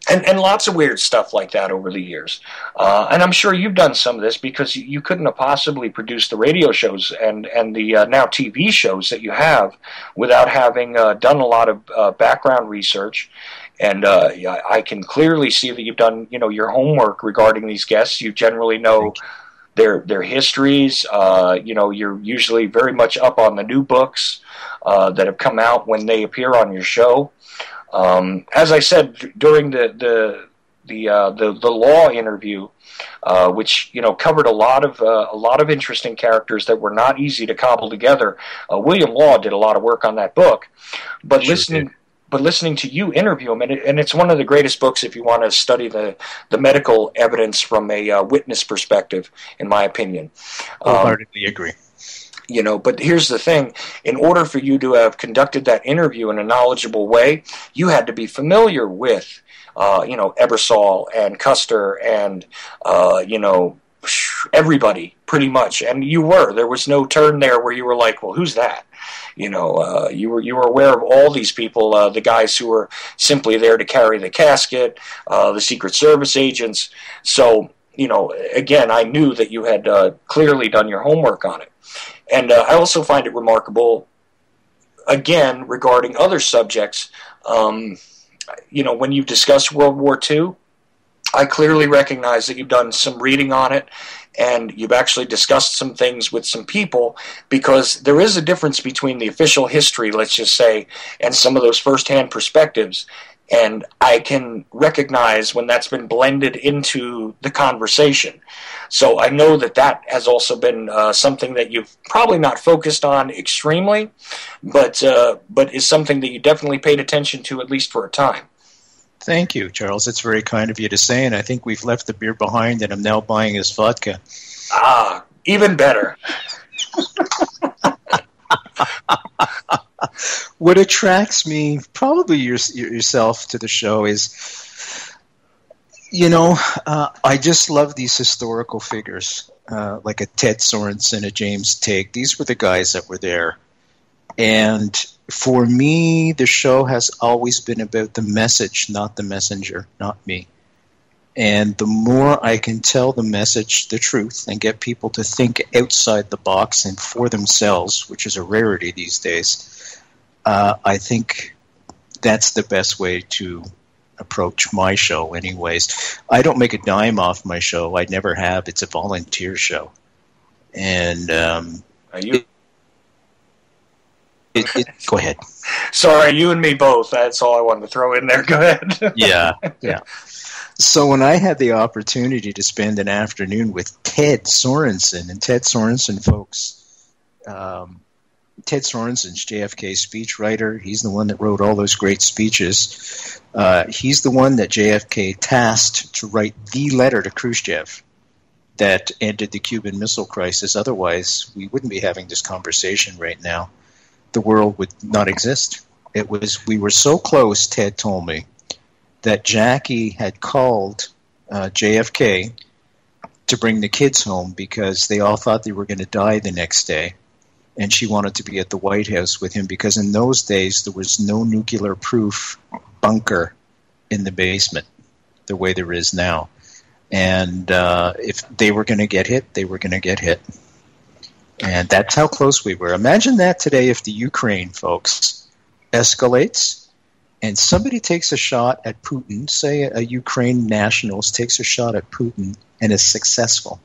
and lots of weird stuff like that over the years. And I'm sure you've done some of this, because you couldn't have possibly produced the radio shows and the now TV shows that you have without having done a lot of background research. And I can clearly see that you've done, your homework regarding these guests. You generally know their histories. You're usually very much up on the new books that have come out when they appear on your show. As I said during the law interview, which covered a lot of interesting characters that were not easy to cobble together. William Law did a lot of work on that book, but listening to you interview him, and it's one of the greatest books if you want to study the medical evidence from a witness perspective, in my opinion. Wholeheartedly agree. But here's the thing. In order for you to have conducted that interview in a knowledgeable way, you had to be familiar with, Ebersol and Custer and, everybody, pretty much. And you were. There was no turn there where you were like, well, who's that? You were aware of all these people, the guys who were simply there to carry the casket, the Secret Service agents. So, again, I knew that you had clearly done your homework on it. And I also find it remarkable, again, regarding other subjects, when you discuss World War II, I clearly recognize that you've done some reading on it, and you've actually discussed some things with some people, because there is a difference between the official history, let's just say, and some of those first-hand perspectives. And I can recognize when that's been blended into the conversation. So I know that has also been something that you've probably not focused on extremely, but is something that you definitely paid attention to, at least for a time. Thank you, Charles. It's very kind of you to say, and I think we've left the beer behind, and I'm now buying his vodka. Ah, even better. What attracts me, probably yourself, to the show is, I just love these historical figures, like a Ted Sorensen, a James Tigg. These were the guys that were there. And for me, the show has always been about the message, not the messenger, not me. And the more I can tell the message, the truth, and get people to think outside the box and for themselves, which is a rarity these days, I think that's the best way to approach my show anyways. I don't make a dime off my show. I never have. It's a volunteer show. And go ahead. Sorry, you and me both. That's all I wanted to throw in there. Go ahead. Yeah. So when I had the opportunity to spend an afternoon with Ted Sorensen, and Ted Sorensen, folks, Ted Sorensen's JFK speechwriter. He's the one that wrote all those great speeches. He's the one that JFK tasked to write the letter to Khrushchev that ended the Cuban Missile Crisis. Otherwise, we wouldn't be having this conversation right now. The world would not exist. We were so close, Ted told me, that Jackie had called JFK to bring the kids home because they all thought they were going to die the next day. And she wanted to be at the White House with him because in those days there was no nuclear-proof bunker in the basement the way there is now. And if they were going to get hit, they were going to get hit. And that's how close we were. Imagine that today if the Ukraine, folks, escalates and somebody takes a shot at Putin, say a Ukraine nationalist takes a shot at Putin and is successful.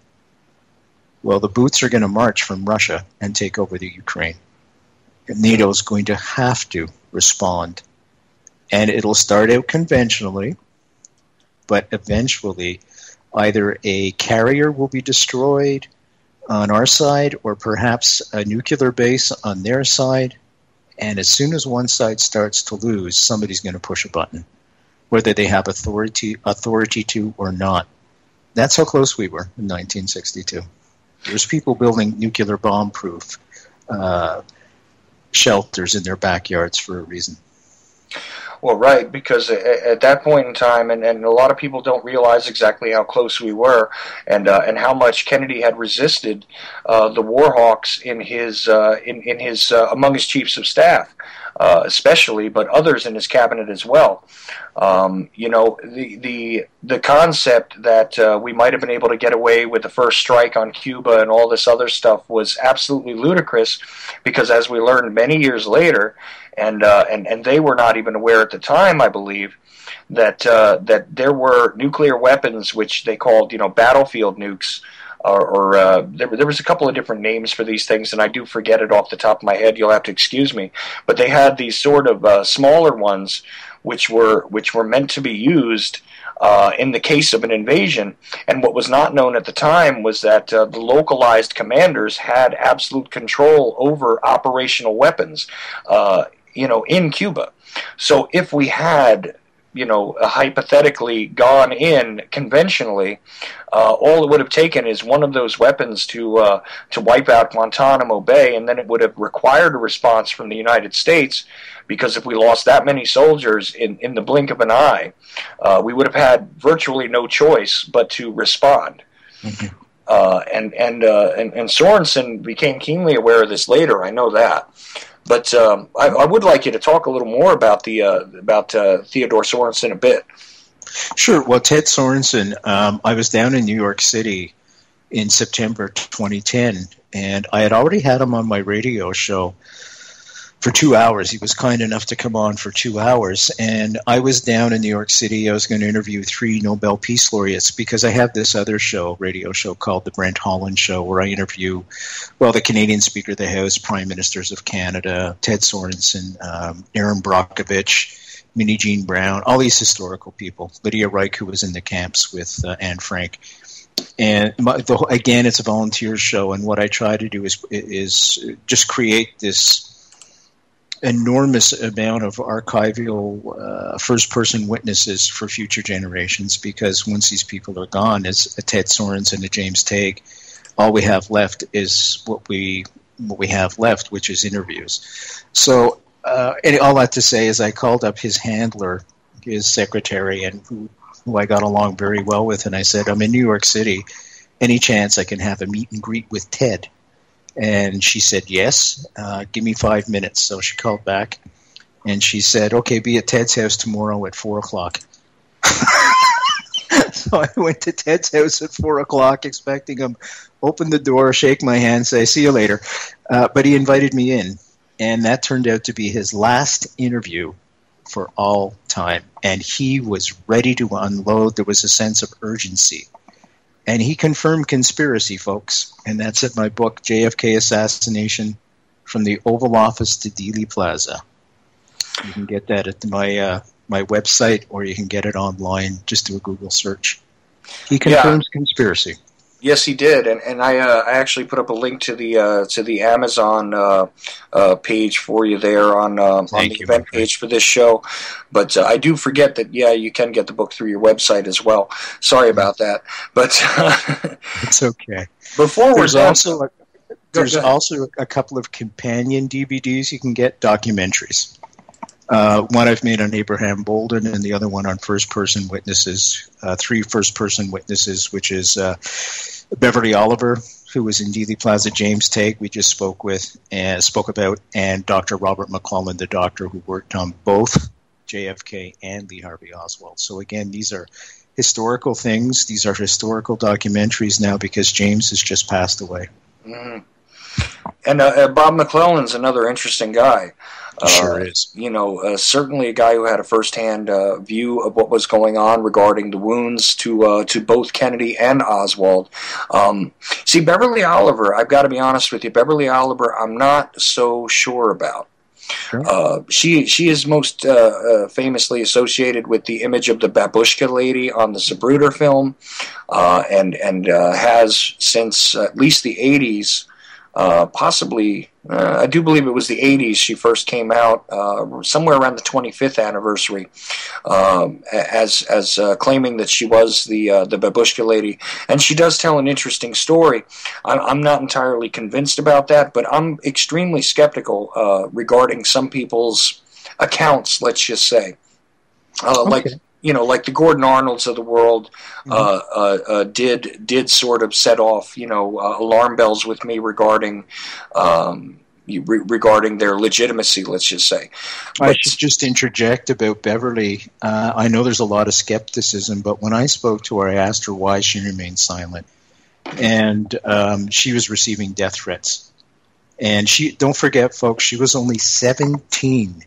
Well, the boots are going to march from Russia and take over the Ukraine. NATO is going to have to respond. And it'll start out conventionally, but eventually either a carrier will be destroyed on our side or perhaps a nuclear base on their side. And as soon as one side starts to lose, somebody's going to push a button, whether they have authority to or not. That's how close we were in 1962. There's people building nuclear bomb-proof shelters in their backyards for a reason. Well, right, because at that point in time, and a lot of people don't realize exactly how close we were, and how much Kennedy had resisted the war hawks in his among his chiefs of staff, especially, but others in his cabinet as well. The concept that we might have been able to get away with the first strike on Cuba and all this other stuff was absolutely ludicrous, because as we learned many years later, and they were not even aware at the time, I believe, that there were nuclear weapons which they called battlefield nukes. There was a couple of different names for these things, and I do forget it off the top of my head. You'll have to excuse me. But they had these sort of smaller ones, which were meant to be used in the case of an invasion. And what was not known at the time was that the localized commanders had absolute control over operational weapons, in Cuba. So if we had hypothetically gone in conventionally, all it would have taken is one of those weapons to wipe out Guantanamo Bay, and then it would have required a response from the United States, because if we lost that many soldiers in the blink of an eye, we would have had virtually no choice but to respond. Mm-hmm. And Sorensen became keenly aware of this later, I know that. But I would like you to talk a little more about Theodore Sorensen a bit. Sure. Well, Ted Sorensen, I was down in New York City in September 2010, and I had already had him on my radio show for 2 hours. He was kind enough to come on for 2 hours, and I was down in New York City. I was going to interview 3 Nobel Peace Laureates, because I have this other radio show called The Brent Holland Show, where I interview, the Canadian Speaker of the House, Prime Ministers of Canada, Ted Sorensen, Aaron Brockovich, Minnie Jean Brown, all these historical people. Lydia Reich, who was in the camps with Anne Frank. And again, it's a volunteer show, and what I try to do is just create this enormous amount of archival first-person witnesses for future generations, because once these people are gone, as a Ted Sorensen and a James Tague, all we have left is what we have left, which is interviews. So, and all that to say is I called up his handler, his secretary, and who I got along very well with, and I said, I'm in New York City. Any chance I can have a meet and greet with Ted? And she said, yes, give me 5 minutes. So she called back, and she said, okay, be at Ted's house tomorrow at 4 o'clock. So I went to Ted's house at 4 o'clock, expecting him, open the door, shake my hand, say, see you later. But he invited me in, and that turned out to be his last interview for all time. And he was ready to unload. There was a sense of urgency. And he confirmed conspiracy, folks. And that's in my book, JFK Assassination, From the Oval Office to Dealey Plaza. You can get that at my website, or you can get it online. Just do a Google search. He confirms conspiracy. Yes, he did, and I actually put up a link to the Amazon page for you there on the event page for this show. But I do forget that you can get the book through your website as well. Sorry about that, but it's okay. Before there's also a couple of companion DVDs you can get, documentaries. One I've made on Abraham Bolden, and the other one on first-person witnesses, 3 first-person witnesses, which is Beverly Oliver, who was in Dealey Plaza, James Tague, we just spoke about, and Dr. Robert McClellan, the doctor who worked on both JFK and Lee Harvey Oswald. So again, these are historical things. These are historical documentaries now, because James has just passed away. Mm. And Bob McClellan's another interesting guy. Sure is. Certainly a guy who had a first-hand view of what was going on regarding the wounds to both Kennedy and Oswald. See, Beverly Oliver, I've got to be honest with you, Beverly Oliver, I'm not so sure about. Sure. She is most famously associated with the image of the babushka lady on the Zapruder film, and has since at least the 80s. Possibly, I do believe it was the 80s she first came out, somewhere around the 25th anniversary, as claiming that she was the babushka lady. And she does tell an interesting story. I'm not entirely convinced about that, but I'm extremely skeptical regarding some people's accounts, let's just say. Okay. Like the Gordon Arnolds of the world did sort of set off, alarm bells with me regarding their legitimacy, let's just say. I should just interject about Beverly. I know there's a lot of skepticism, but when I spoke to her, I asked her why she remained silent. And she was receiving death threats. And don't forget, folks, she was only 17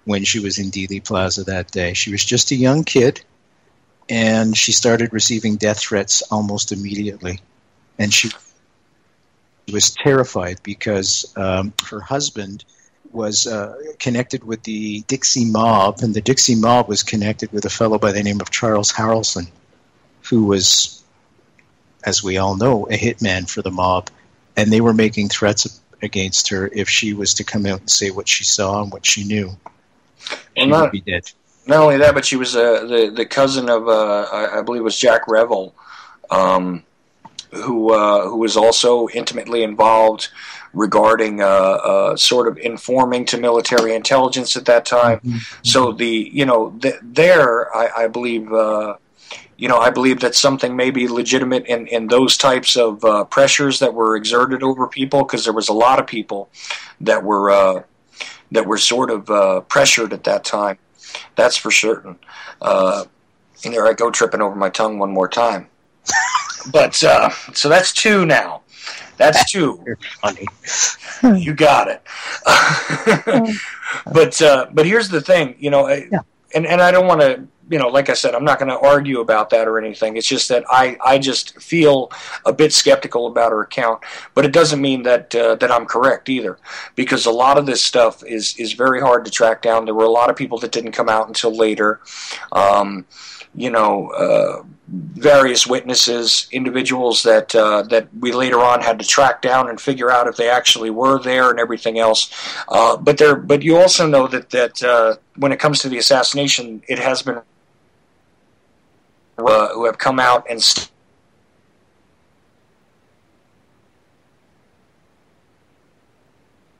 when she was in Dealey Plaza that day. She was just a young kid, and she started receiving death threats almost immediately. And she was terrified because her husband was connected with the Dixie Mob, and the Dixie Mob was connected with a fellow by the name of Charles Harrelson, who was, as we all know, a hitman for the mob. And they were making threats against her if she was to come out and say what she saw and what she knew. She would be dead. Not only that, but she was the cousin of, I believe it was Jack Revel, who was also intimately involved regarding sort of informing to military intelligence at that time. Mm-hmm. So I believe I believe that something may be legitimate in those types of pressures that were exerted over people, because there was a lot of people that were sort of pressured at that time. That's for certain. And there I go, tripping over my tongue one more time. But so that's 2 now. That's 2. You're funny. You got it. But here's the thing. and I don't want to, like I said, I'm not going to argue about that or anything. It's just that I just feel a bit skeptical about her account, but it doesn't mean that that I'm correct either, because a lot of this stuff is very hard to track down. There were a lot of people that didn't come out until later. Various witnesses, individuals that we later on had to track down and figure out if they actually were there and everything else. But you also know that when it comes to the assassination, it has been who have come out and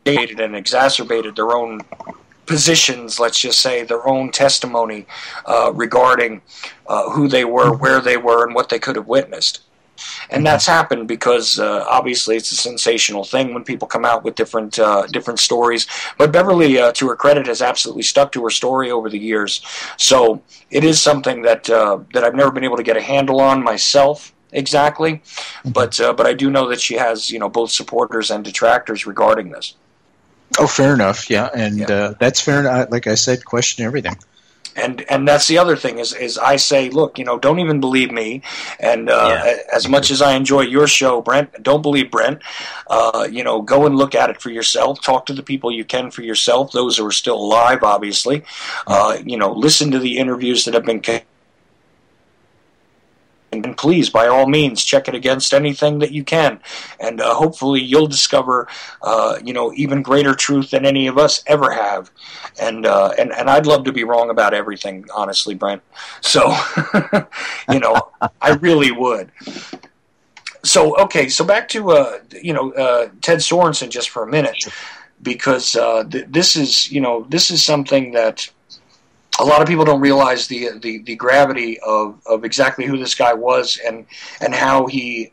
stated and exacerbated their own positions, let's just say, their own testimony regarding who they were, where they were, and what they could have witnessed. And that's happened because obviously it's a sensational thing when people come out with different stories. But Beverly, to her credit, has absolutely stuck to her story over the years. So it is something that I've never been able to get a handle on myself exactly. But I do know that she has both supporters and detractors regarding this. Oh, fair enough. Yeah, and that's fair enough. Like I said, question everything. And that's the other thing is I say, look, don't even believe me. And as much as I enjoy your show, Brent, don't believe Brent. Go and look at it for yourself. Talk to the people you can for yourself. Those who are still alive, obviously. Listen to the interviews that have been. And please, by all means, check it against anything that you can, and hopefully you'll discover, even greater truth than any of us ever have. And I'd love to be wrong about everything, honestly, Brent. So, I really would. So, okay, so back to Ted Sorensen just for a minute, because this is something that. A lot of people don't realize the gravity of exactly who this guy was and how he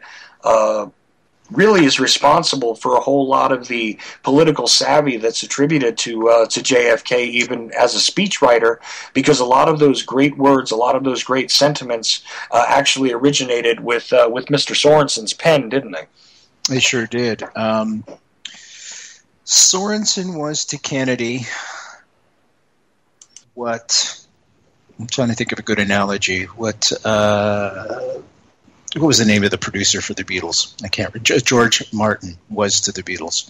really is responsible for a whole lot of the political savvy that's attributed to JFK, even as a speechwriter, because a lot of those great words, a lot of those great sentiments actually originated with Mr. Sorensen's pen, didn't they? They sure did. Sorensen was to Kennedy what I'm trying to think of a good analogy. What was the name of the producer for the Beatles? I can't remember. George Martin was to the Beatles.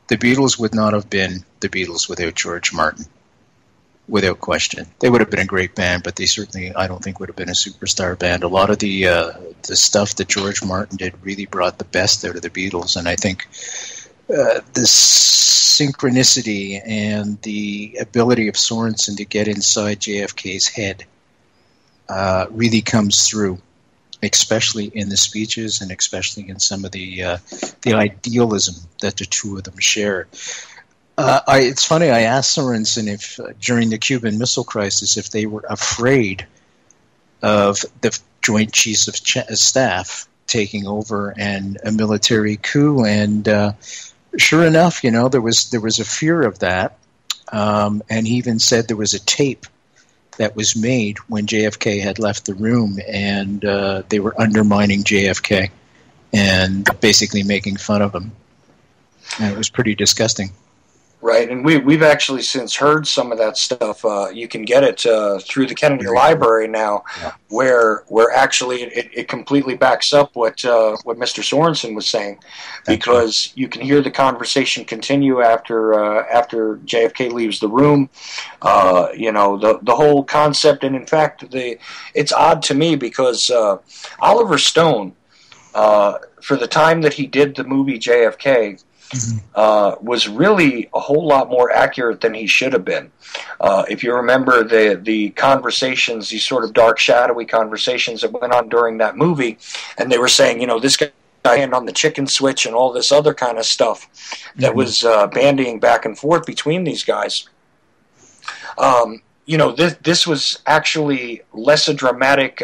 The Beatles would not have been the Beatles without George Martin, without question. They would have been a great band, but they certainly, I don't think, would have been a superstar band. A lot of the stuff that George Martin did really brought the best out of the Beatles, and I think the synchronicity and the ability of Sorensen to get inside JFK's head really comes through, especially in the speeches and especially in some of the idealism that the two of them share. It's funny, I asked Sorensen if during the Cuban Missile Crisis if they were afraid of the Joint Chiefs of Staff taking over and a military coup, and sure enough, there was a fear of that, and he even said there was a tape that was made when JFK had left the room, and they were undermining JFK and basically making fun of him, and it was pretty disgusting. Right, and we've actually since heard some of that stuff. You can get it through the Kennedy Library now, where actually it completely backs up what Mr. Sorensen was saying, because you can hear the conversation continue after JFK leaves the room. The whole concept, and in fact, it's odd to me because Oliver Stone, for the time that he did the movie JFK. Was really a whole lot more accurate than he should have been. If you remember the conversations, these sort of dark, shadowy conversations that went on during that movie, and they were saying, this guy hand on the chicken switch and all this other kind of stuff that was bandying back and forth between these guys. This was actually less a dramatic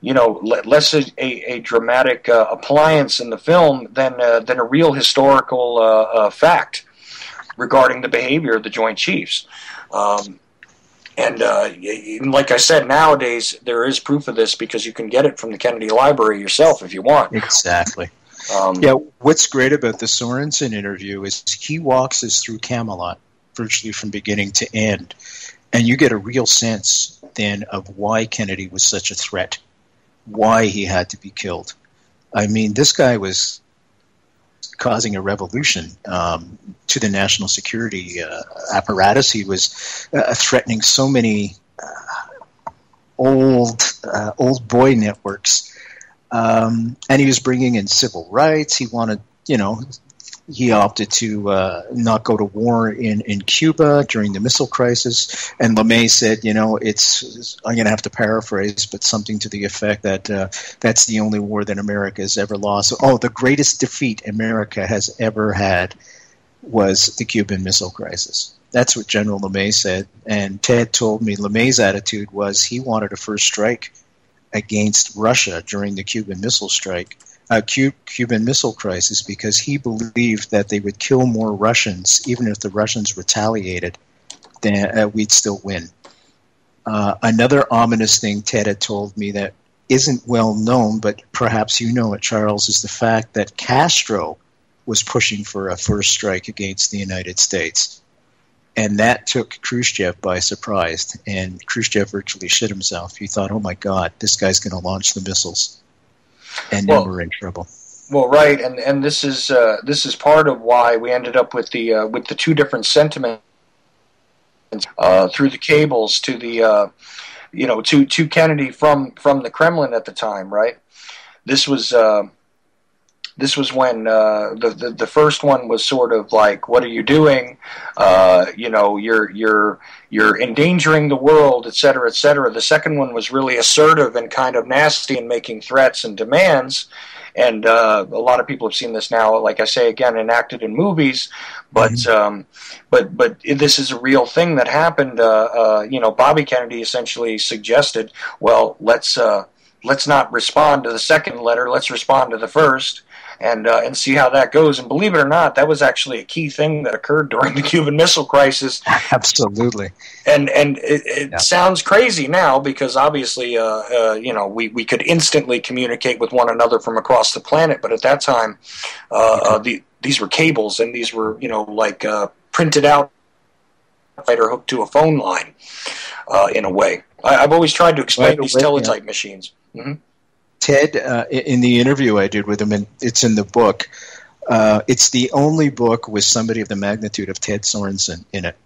less a dramatic appliance in the film than a real historical fact regarding the behavior of the Joint Chiefs. And like I said, nowadays there is proof of this because you can get it from the Kennedy Library yourself if you want. Exactly. What's great about the Sorensen interview is he walks us through Camelot virtually from beginning to end. And you get a real sense then of why Kennedy was such a threat, why he had to be killed. I mean, this guy was causing a revolution to the national security apparatus. He was threatening so many old boy networks, and he was bringing in civil rights. He wanted, he opted to not go to war in Cuba during the missile crisis. And LeMay said, I'm going to have to paraphrase, but something to the effect that that's the only war that America has ever lost. The greatest defeat America has ever had was the Cuban Missile Crisis. That's what General LeMay said. And Ted told me LeMay's attitude was he wanted a first strike against Russia during the Cuban Missile Crisis, because he believed that they would kill more Russians, even if the Russians retaliated, then we'd still win. Another ominous thing Ted had told me that isn't well known, but perhaps you know it, Charles, is the fact that Castro was pushing for a first strike against the United States. And that took Khrushchev by surprise, and Khrushchev virtually shit himself. He thought, oh my God, this guy's going to launch the missiles. And then we're in trouble. Well, right, and this is part of why we ended up with the two different sentiments through the cables to the to Kennedy from the Kremlin at the time, right? This was when the first one was sort of like, what are you doing? You're endangering the world, et cetera, et cetera. The second one was really assertive and kind of nasty and making threats and demands. And a lot of people have seen this now, like I say, again, enacted in movies. But but this is a real thing that happened. Bobby Kennedy essentially suggested, well, let's not respond to the second letter. Let's respond to the first. And see how that goes. And believe it or not, that was actually a key thing that occurred during the Cuban Missile Crisis. Absolutely. And it sounds crazy now because obviously, we could instantly communicate with one another from across the planet. But at that time, these were cables, and these were printed out or hooked to a phone line in a way. I've always tried to explain these teletype machines. Mm-hmm. Ted, in the interview I did with him, and it's in the book, it's the only book with somebody of the magnitude of Ted Sorensen in it.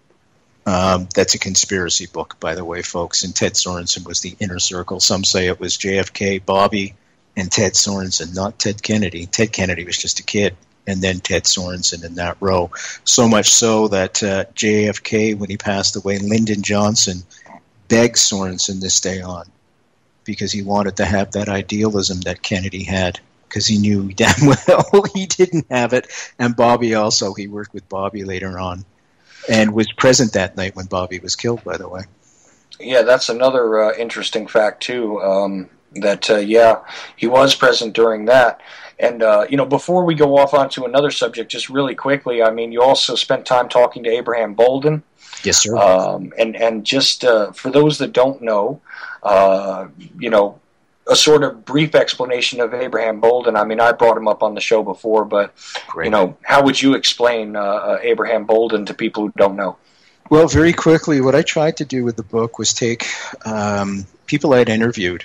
That's a conspiracy book, by the way, folks, and Ted Sorensen was the inner circle. Some say it was JFK, Bobby, and Ted Sorensen, not Ted Kennedy. Ted Kennedy was just a kid, and then Ted Sorensen in that row. So much so that JFK, when he passed away, Lyndon Johnson begged Sorensen to stay on, because he wanted to have that idealism that Kennedy had, because he knew damn well he didn't have it. And Bobby also, he worked with Bobby later on and was present that night when Bobby was killed, by the way. Yeah, that's another interesting fact, too, that he was present during that. And, before we go off onto another subject, just really quickly, I mean, you also spent time talking to Abraham Bolden. Yes, sir. And just for those that don't know, a sort of brief explanation of Abraham Bolden. I mean, I brought him up on the show before, but, Great. How would you explain Abraham Bolden to people who don't know? Well, very quickly, what I tried to do with the book was take people I'd interviewed,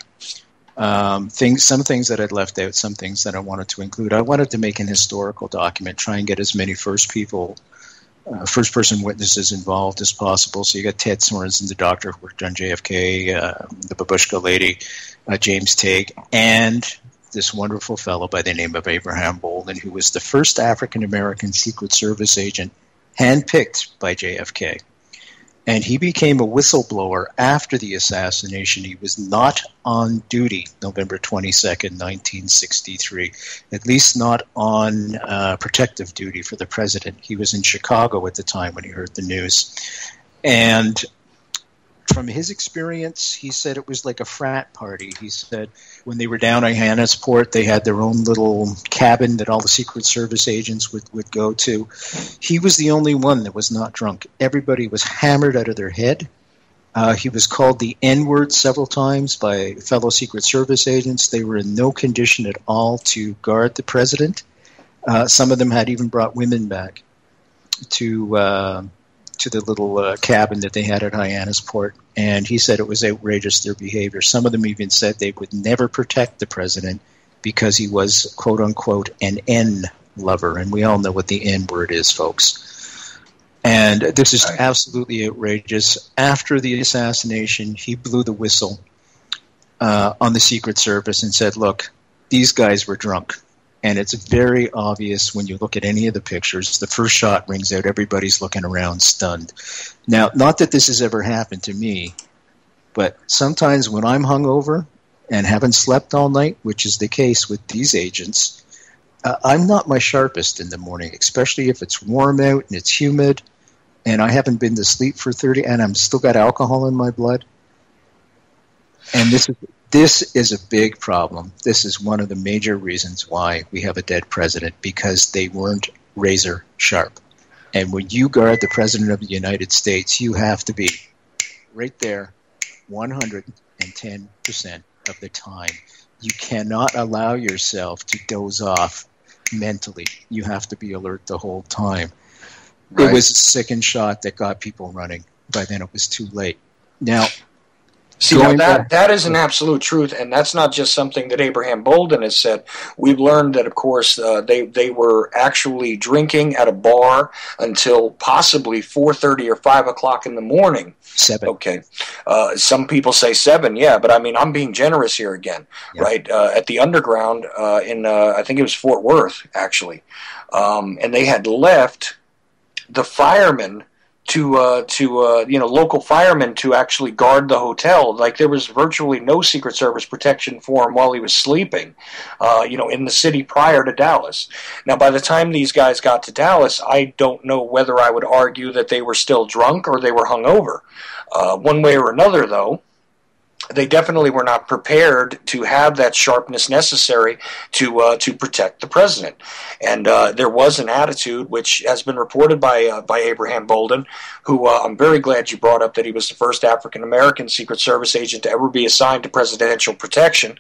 some things that I'd left out, some things that I wanted to include. I wanted to make an historical document, try and get as many first-person witnesses involved as possible. So you got Ted Sorensen, the doctor who worked on JFK, the babushka lady, James Tague, and this wonderful fellow by the name of Abraham Bolden, who was the first African-American Secret Service agent handpicked by JFK. And he became a whistleblower after the assassination. He was not on duty November 22nd, 1963, at least not on protective duty for the president. He was in Chicago at the time when he heard the news. And from his experience, he said it was like a frat party. He said when they were down at Hannahsport, they had their own little cabin that all the Secret Service agents would go to. He was the only one that was not drunk. Everybody was hammered out of their head. He was called the N-word several times by fellow Secret Service agents. They were in no condition at all to guard the president. Some of them had even brought women back to to the little cabin that they had at Hyannisport, and he said it was outrageous, their behavior. Some of them even said they would never protect the president because he was, quote unquote, an N lover, and we all know what the N word is, folks. And this is absolutely outrageous. After the assassination, he blew the whistle on the Secret Service and said, look, these guys were drunk. And it's very obvious when you look at any of the pictures. The first shot rings out. Everybody's looking around stunned. Now, not that this has ever happened to me, but sometimes when I'm hungover and haven't slept all night, which is the case with these agents, I'm not my sharpest in the morning, especially if it's warm out and it's humid and I haven't been to sleep for 30 and I'm still got alcohol in my blood. And this is a big problem. This is one of the major reasons why we have a dead president, because they weren't razor sharp. And when you guard the president of the United States, you have to be right there 110% of the time. You cannot allow yourself to doze off mentally. You have to be alert the whole time. Right. It was a second shot that got people running. By then it was too late. Now, see, that is an absolute truth, and that's not just something that Abraham Bolden has said. We've learned that, of course, they were actually drinking at a bar until possibly 4:30 or 5 o'clock in the morning. 7. Okay. Some people say 7, yeah, but I mean, I'm being generous here again, right? At the Underground in, I think it was Fort Worth, actually, and they had left the firemen to local firemen to actually guard the hotel. Like, there was virtually no Secret Service protection for him while he was sleeping, in the city prior to Dallas. Now, by the time these guys got to Dallas, I don't know whether I would argue that they were still drunk or they were hungover. One way or another, though, they definitely were not prepared to have that sharpness necessary to protect the president. And there was an attitude, which has been reported by Abraham Bolden, who I'm very glad you brought up, that he was the first African-American Secret Service agent to ever be assigned to presidential protection.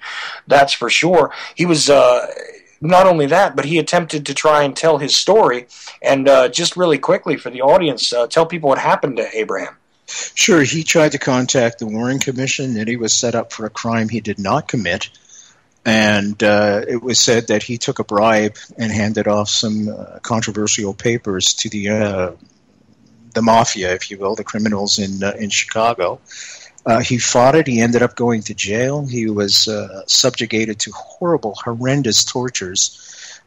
That's for sure. He was... not only that, but he attempted to try and tell his story. And just really quickly for the audience, tell people what happened to Abraham. Sure, he tried to contact the Warren Commission, and he was set up for a crime he did not commit. And it was said that he took a bribe and handed off some controversial papers to the mafia, if you will, the criminals in Chicago. He fought it. He ended up going to jail. He was subjugated to horrible, horrendous tortures.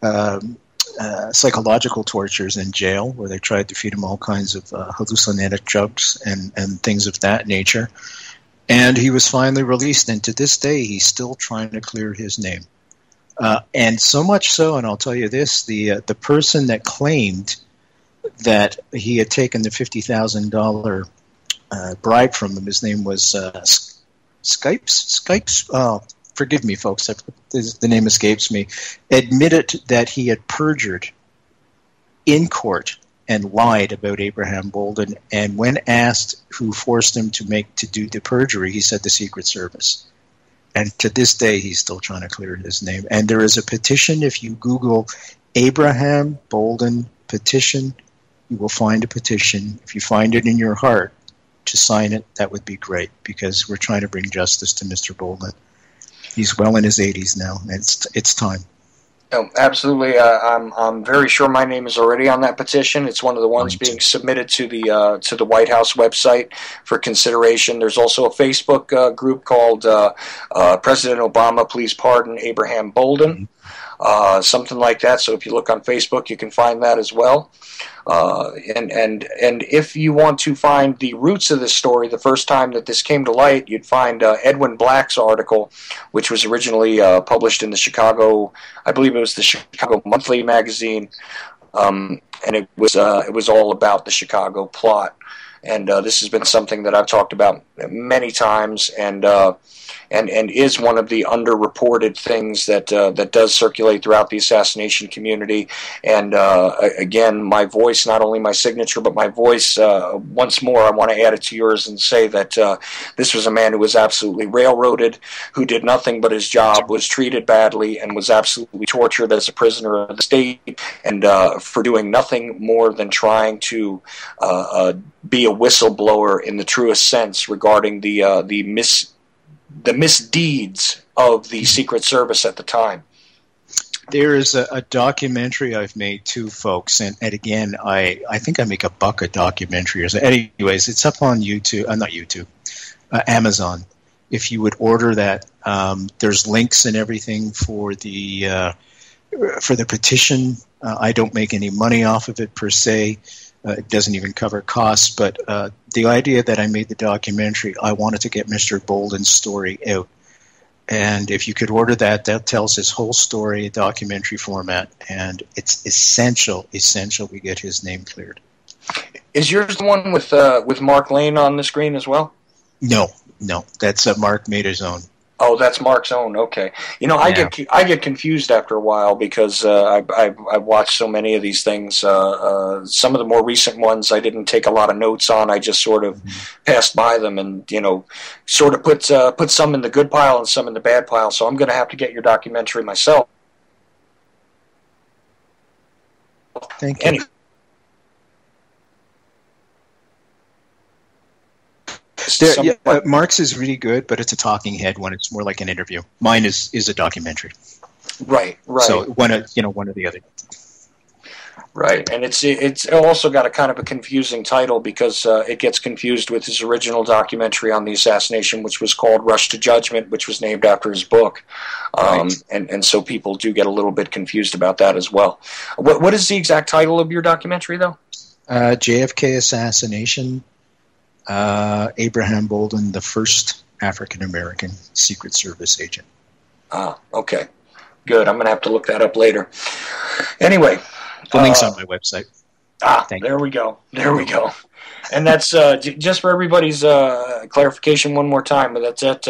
Psychological tortures in jail, where they tried to feed him all kinds of hallucinogenic drugs and things of that nature. And he was finally released, and to this day, he's still trying to clear his name. And so much so, and I'll tell you this, the person that claimed that he had taken the $50,000 bribe from him, his name was Skypes? Forgive me, folks, the name escapes me, admitted that he had perjured in court and lied about Abraham Bolden. And when asked who forced him to do the perjury, he said the Secret Service. And to this day, he's still trying to clear his name. And there is a petition. If you Google Abraham Bolden petition, you will find a petition. If you find it in your heart to sign it, that would be great, because we're trying to bring justice to Mr. Bolden. He's well in his 80s now, and it's time. Oh, absolutely. I'm very sure my name is already on that petition. It's one of the ones being submitted to the White House website for consideration. There's also a Facebook group called President Obama, Please Pardon Abraham Bolden, something like that. So if you look on Facebook, you can find that as well. And if you want to find the roots of this story, the first time that this came to light, you'd find Edwin Black's article, which was originally published in the Chicago, I believe it was the Chicago Monthly magazine, and it was all about the Chicago plot. And this has been something that I've talked about many times, and is one of the underreported things that does circulate throughout the assassination community. And again, my voice, not only my signature, but my voice, once more, I want to add it to yours and say that this was a man who was absolutely railroaded, who did nothing but his job, was treated badly, and was absolutely tortured as a prisoner of the state, and for doing nothing more than trying to be a whistleblower in the truest sense regarding the misdeeds of the Secret Service at the time. There is a documentary I've made too, folks, and again, I think I make $1 a documentary. Anyways, it's up on YouTube, not YouTube, Amazon. If you would order that, there's links and everything for the petition. I don't make any money off of it per se. It doesn't even cover costs, but the idea that I made the documentary, I wanted to get Mr. Bolden's story out. And if you could order that, that tells his whole story, documentary format, and it's essential we get his name cleared. Is yours the one with Mark Lane on the screen as well? No, that's Mark made his own. Oh, that's Mark's own. Okay, yeah. I get confused after a while because I've watched so many of these things. Some of the more recent ones I didn't take a lot of notes on. I just sort of passed by them and sort of put some in the good pile and some in the bad pile. So I'm going to have to get your documentary myself. Thank you. Mark's is really good, but it's a talking head one. It's more like an interview. Mine is a documentary. Right. So one or the other. Right, and it's also got a kind of a confusing title because it gets confused with his original documentary on the assassination, which was called Rush to Judgment, which was named after his book. Right. And so people do get a little bit confused about that as well. What is the exact title of your documentary, though? JFK Assassination. Abraham Bolden, the first African-American Secret Service agent. Ah, okay. Good. I'm going to have to look that up later. Anyway. The link's on my website. There we go. And that's just for everybody's clarification one more time, but that's at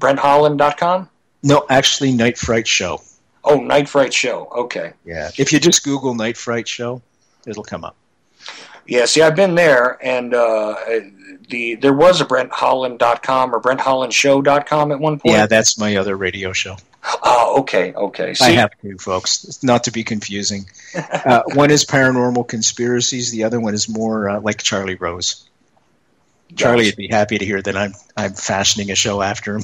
BrentHolland.com? No, actually, Night Fright Show. Oh, Night Fright Show. Okay. Yeah. If you just Google Night Fright Show, it'll come up. Yeah, see, I've been there, and there was a BrentHolland.com or BrentHollandShow.com at one point. Yeah, that's my other radio show. Oh, okay. See, I have two, folks, not to be confusing. One is Paranormal Conspiracies. The other one is more like Charlie Rose. Charlie would be happy to hear that I'm fashioning a show after him.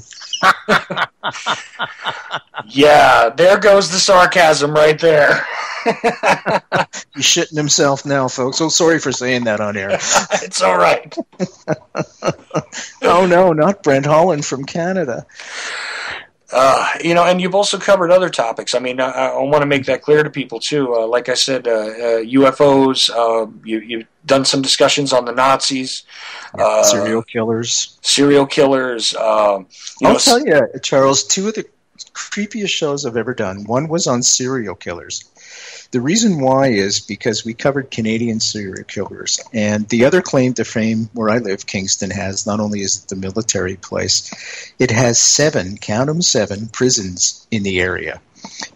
Yeah, there goes the sarcasm right there. He's shitting himself now, folks. Oh, sorry for saying that on air. It's all right. Oh, no, not Brent Holland from Canada. And you've also covered other topics. I mean, I want to make that clear to people, too. Like I said, UFOs, you've done some discussions on the Nazis. Serial killers. I'll tell you, Charles, two of the creepiest shows I've ever done. One was on serial killers. The reason why is because we covered Canadian serial killers, and the other claim to fame where I live, Kingston, has not only is it the military place, it has 7 prisons in the area,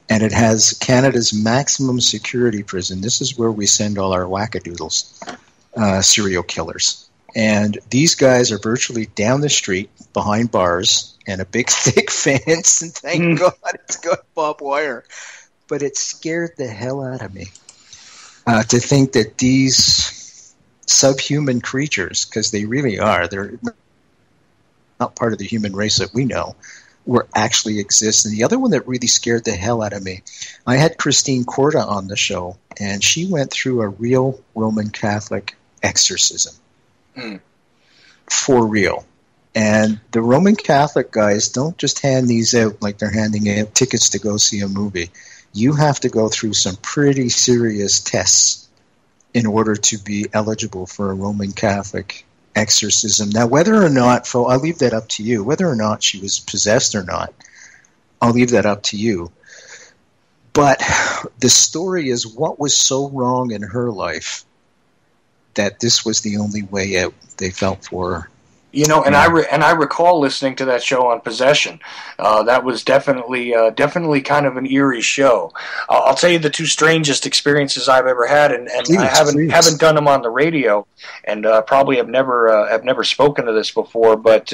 and it has Canada's maximum security prison. This is where we send all our wackadoodles, serial killers. And these guys are virtually down the street behind bars and a big thick fence, and thank God it's got barbed wire. But it scared the hell out of me to think that these subhuman creatures, because they really are, they're not part of the human race that we know, were actually exist. And the other one that really scared the hell out of me, I had Christine Corda on the show, and she went through a real Roman Catholic exorcism. For real. And the Roman Catholic guys don't just hand these out like they're handing out tickets to go see a movie. You have to go through some pretty serious tests in order to be eligible for a Roman Catholic exorcism. Now, whether or not, I'll leave that up to you. Whether or not she was possessed or not, I'll leave that up to you. But the story is what was so wrong in her life that this was the only way out. They felt for. You know, and I recall listening to that show on Possession. That was definitely kind of an eerie show. I'll tell you the two strangest experiences I've ever had, and Please, I haven't done them on the radio, and probably have never spoken to this before. But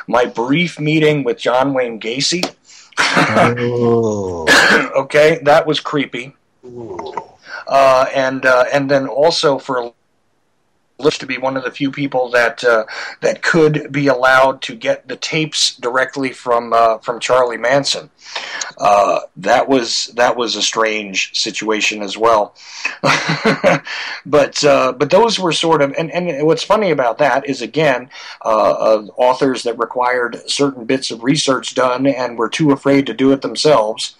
my brief meeting with John Wayne Gacy. Oh. Okay, that was creepy. And then also for to be one of the few people that could be allowed to get the tapes directly from Charlie Manson. That was a strange situation as well. But those were sort of, and what's funny about that is, again, authors that required certain bits of research done and were too afraid to do it themselves.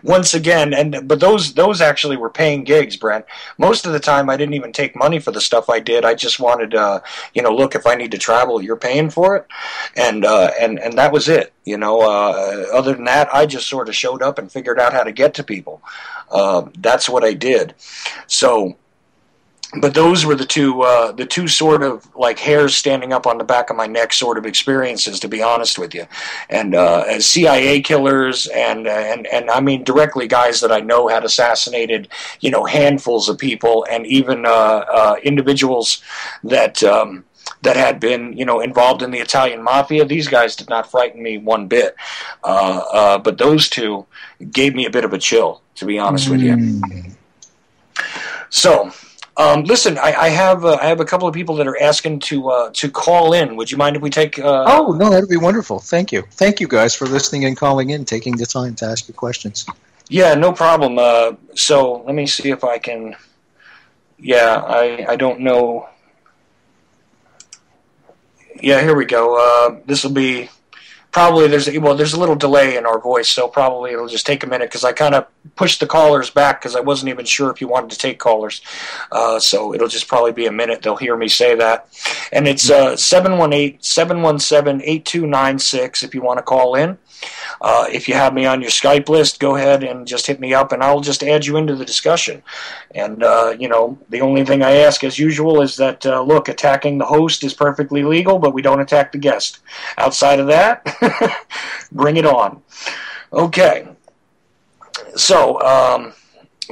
Once again, but those actually were paying gigs, Brent. Most of the time, I didn't even take money for the stuff I did. I just wanted, look, if I need to travel, you're paying for it, and that was it. Other than that, I just sort of showed up and figured out how to get to people. That's what I did. So. But those were the two sort of like hairs standing up on the back of my neck sort of experiences, to be honest with you. And as CIA killers and I mean directly guys that I know had assassinated, handfuls of people, and even individuals that had been, involved in the Italian mafia. These guys did not frighten me one bit. But those two gave me a bit of a chill, to be honest with you. So. Listen, I have a couple of people that are asking to call in. Would you mind if we take? Oh no, that'd be wonderful. Thank you, guys, for listening and calling in, taking the time to ask your questions. Yeah, no problem. So let me see if I can. Yeah, I don't know. Yeah, here we go. This will be. Probably there's a little delay in our voice, so probably it'll just take a minute because I kind of pushed the callers back because I wasn't even sure if you wanted to take callers. So it'll just probably be a minute. They'll hear me say that. And it's 718-717-8296 if you want to call in. If you have me on your Skype list, go ahead and just hit me up, and I'll just add you into the discussion. And, the only thing I ask, as usual, is that, look, attacking the host is perfectly legal, but we don't attack the guest. Outside of that, bring it on. Okay. So,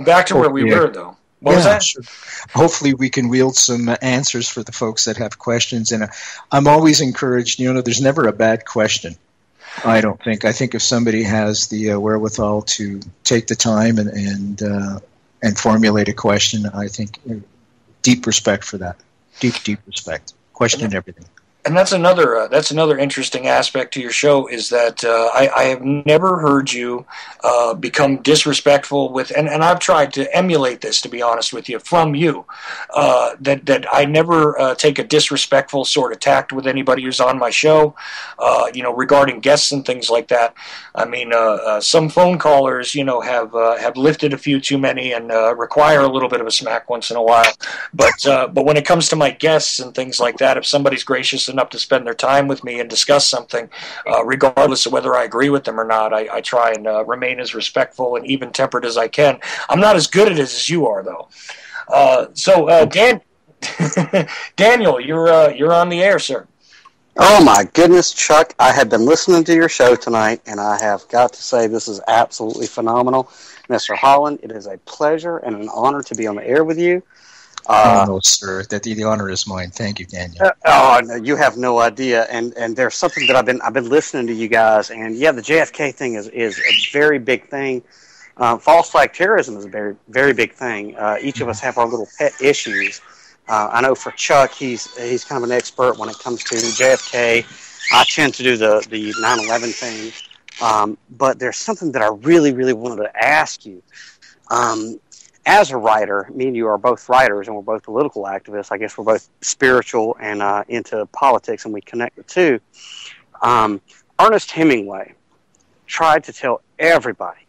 back to where we were, though. What was that? Sure. Hopefully we can wield some answers for the folks that have questions. And I'm always encouraged, there's never a bad question. I don't think. I think if somebody has the wherewithal to take the time and formulate a question, I think deep respect for that. Deep respect. Question everything. And that's another interesting aspect to your show is that I have never heard you become disrespectful with, and I've tried to emulate this, to be honest with you, from you, that I never take a disrespectful sort of tact with anybody who's on my show, regarding guests and things like that. I mean, some phone callers, have lifted a few too many and require a little bit of a smack once in a while. But when it comes to my guests and things like that, if somebody's gracious enough to spend their time with me and discuss something, regardless of whether I agree with them or not, I try and remain as respectful and even-tempered as I can. I'm not as good at it as you are, though. Daniel, you're on the air, sir. Oh my goodness, Chuck, I have been listening to your show tonight, and I have got to say this is absolutely phenomenal. Mr. Holland, it is a pleasure and an honor to be on the air with you. No, sir. That the honor is mine. Thank you, Daniel. No, you have no idea. And there's something that I've been listening to you guys, and yeah, the JFK thing is a very big thing. False flag terrorism is a very, very big thing. Each of us have our little pet issues. I know for Chuck, he's kind of an expert when it comes to JFK. I tend to do the 9/11 thing. But there's something that I really, really wanted to ask you. As a writer, me and you are both writers, and we're both political activists. I guess we're both spiritual and into politics, and we connect the two. Ernest Hemingway tried to tell everybody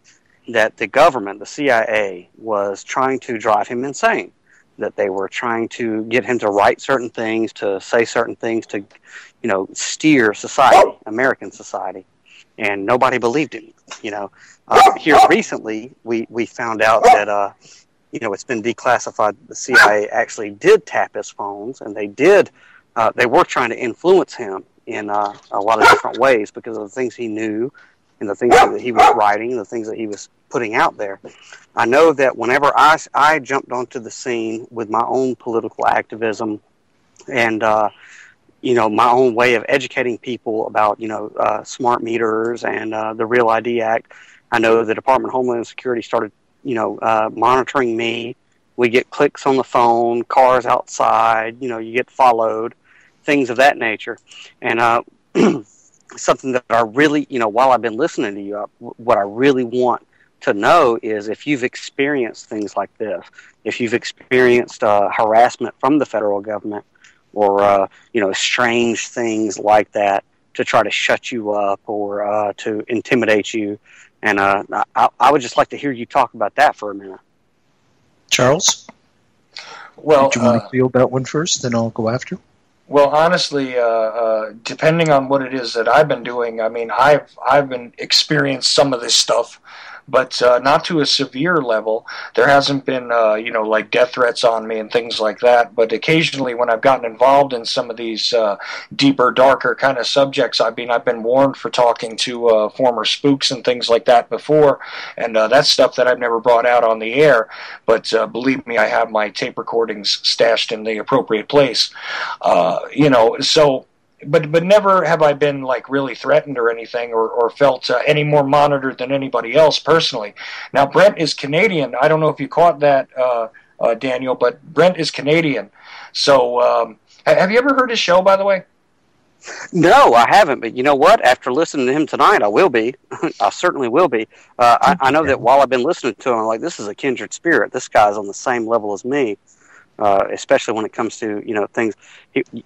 that the government, the CIA, was trying to drive him insane, that they were trying to get him to write certain things, to say certain things, to, steer society, American society. And nobody believed him, Here recently, we found out that it's been declassified. The CIA actually did tap his phones, and they were trying to influence him in a lot of different ways because of the things he knew and the things that he was writing, the things that he was putting out there. I know that whenever I jumped onto the scene with my own political activism and, my own way of educating people about, smart meters and the Real ID Act, I know the Department of Homeland Security started, monitoring me. We get clicks on the phone, cars outside, you get followed, things of that nature. And something that I really, while I've been listening to you, what I really want to know is if you've experienced things like this, if you've experienced harassment from the federal government or, strange things like that to try to shut you up or to intimidate you. And I would just like to hear you talk about that for a minute. Charles? Well, do you want to field that one first, then I'll go after? Well, honestly, depending on what it is that I've been doing, I mean, I've been experienced some of this stuff, but not to a severe level. There hasn't been, like death threats on me and things like that. But occasionally, when I've gotten involved in some of these deeper, darker kind of subjects, I've been warned for talking to former spooks and things like that before, and that's stuff that I've never brought out on the air. But believe me, I have my tape recordings stashed in the appropriate place. So. But never have I been like really threatened or anything or felt any more monitored than anybody else personally. Now, Brent is Canadian. I don't know if you caught that, Daniel, but Brent is Canadian. So have you ever heard his show, by the way? No, I haven't. But you know what? After listening to him tonight, I will be. I certainly will be. I know that while I've been listening to him, I'm like, this is a kindred spirit. This guy's on the same level as me. Especially when it comes to things.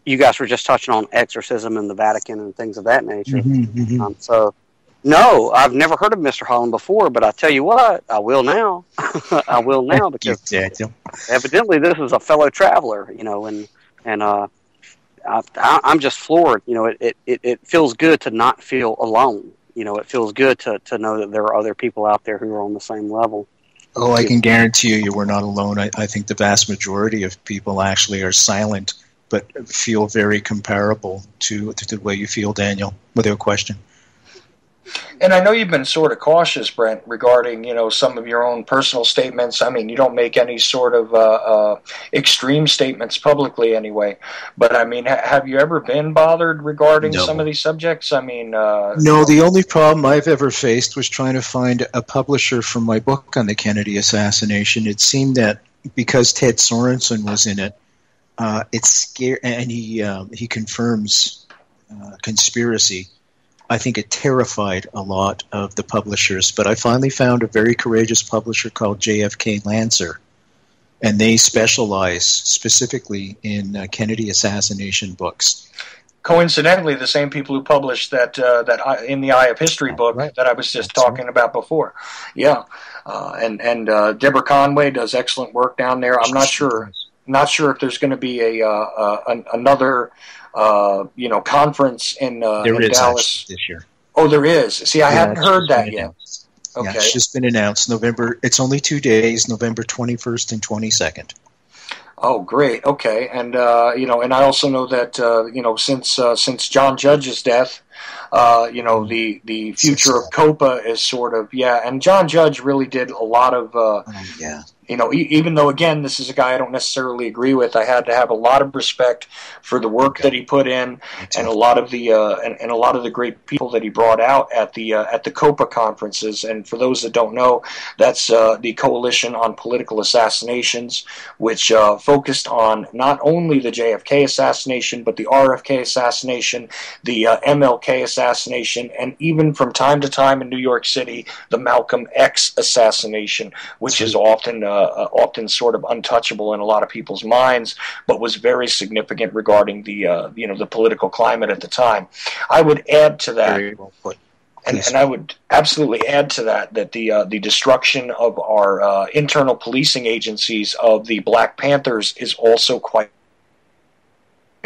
You guys were just touching on exorcism in the Vatican and things of that nature. So, no, I've never heard of Mr. Holland before, but I tell you what, I will now. I will now because evidently this is a fellow traveler, and I'm just floored. It feels good to not feel alone. It feels good to know that there are other people out there who are on the same level. Oh, I can guarantee you were not alone. I think the vast majority of people actually are silent, but feel very comparable to the way you feel, Daniel, without question. And I know you've been sort of cautious, Brent, regarding, some of your own personal statements. I mean, you don't make any sort of extreme statements publicly anyway. But, I mean, have you ever been bothered regarding some of these subjects? I mean... No, the only problem I've ever faced was trying to find a publisher for my book on the Kennedy assassination. It seemed that because Ted Sorensen was in it, it's scary, and he confirms conspiracy. I think it terrified a lot of the publishers, but I finally found a very courageous publisher called JFK Lancer, and they specialize specifically in Kennedy assassination books. Coincidentally, the same people who published that in the Eye of History book that I was just talking about before. Yeah, and Deborah Conway does excellent work down there. I'm not sure if there's going to be another conference in Dallas this year. Oh, there is. See, I hadn't heard that yet. Okay. Yeah, it's just been announced. It's only 2 days, November 21st and 22nd. Oh, great. Okay. And, and I also know that, since John Judge's death, the future of COPA is sort of, and John Judge really did a lot of, even though, again, this is a guy I don't necessarily agree with, I had to have a lot of respect for the work that he put in and a lot of the great people that he brought out at the COPA conferences. And for those that don't know, that's the Coalition on Political Assassinations, which focused on not only the JFK assassination, but the RFK assassination, the MLK assassination, and even from time to time in New York City, the Malcolm X assassination, which is often sort of untouchable in a lot of people's minds, but was very significant regarding the political climate at the time. I would add to that, and I would absolutely add to that the destruction of our internal policing agencies of the Black Panthers is also quite.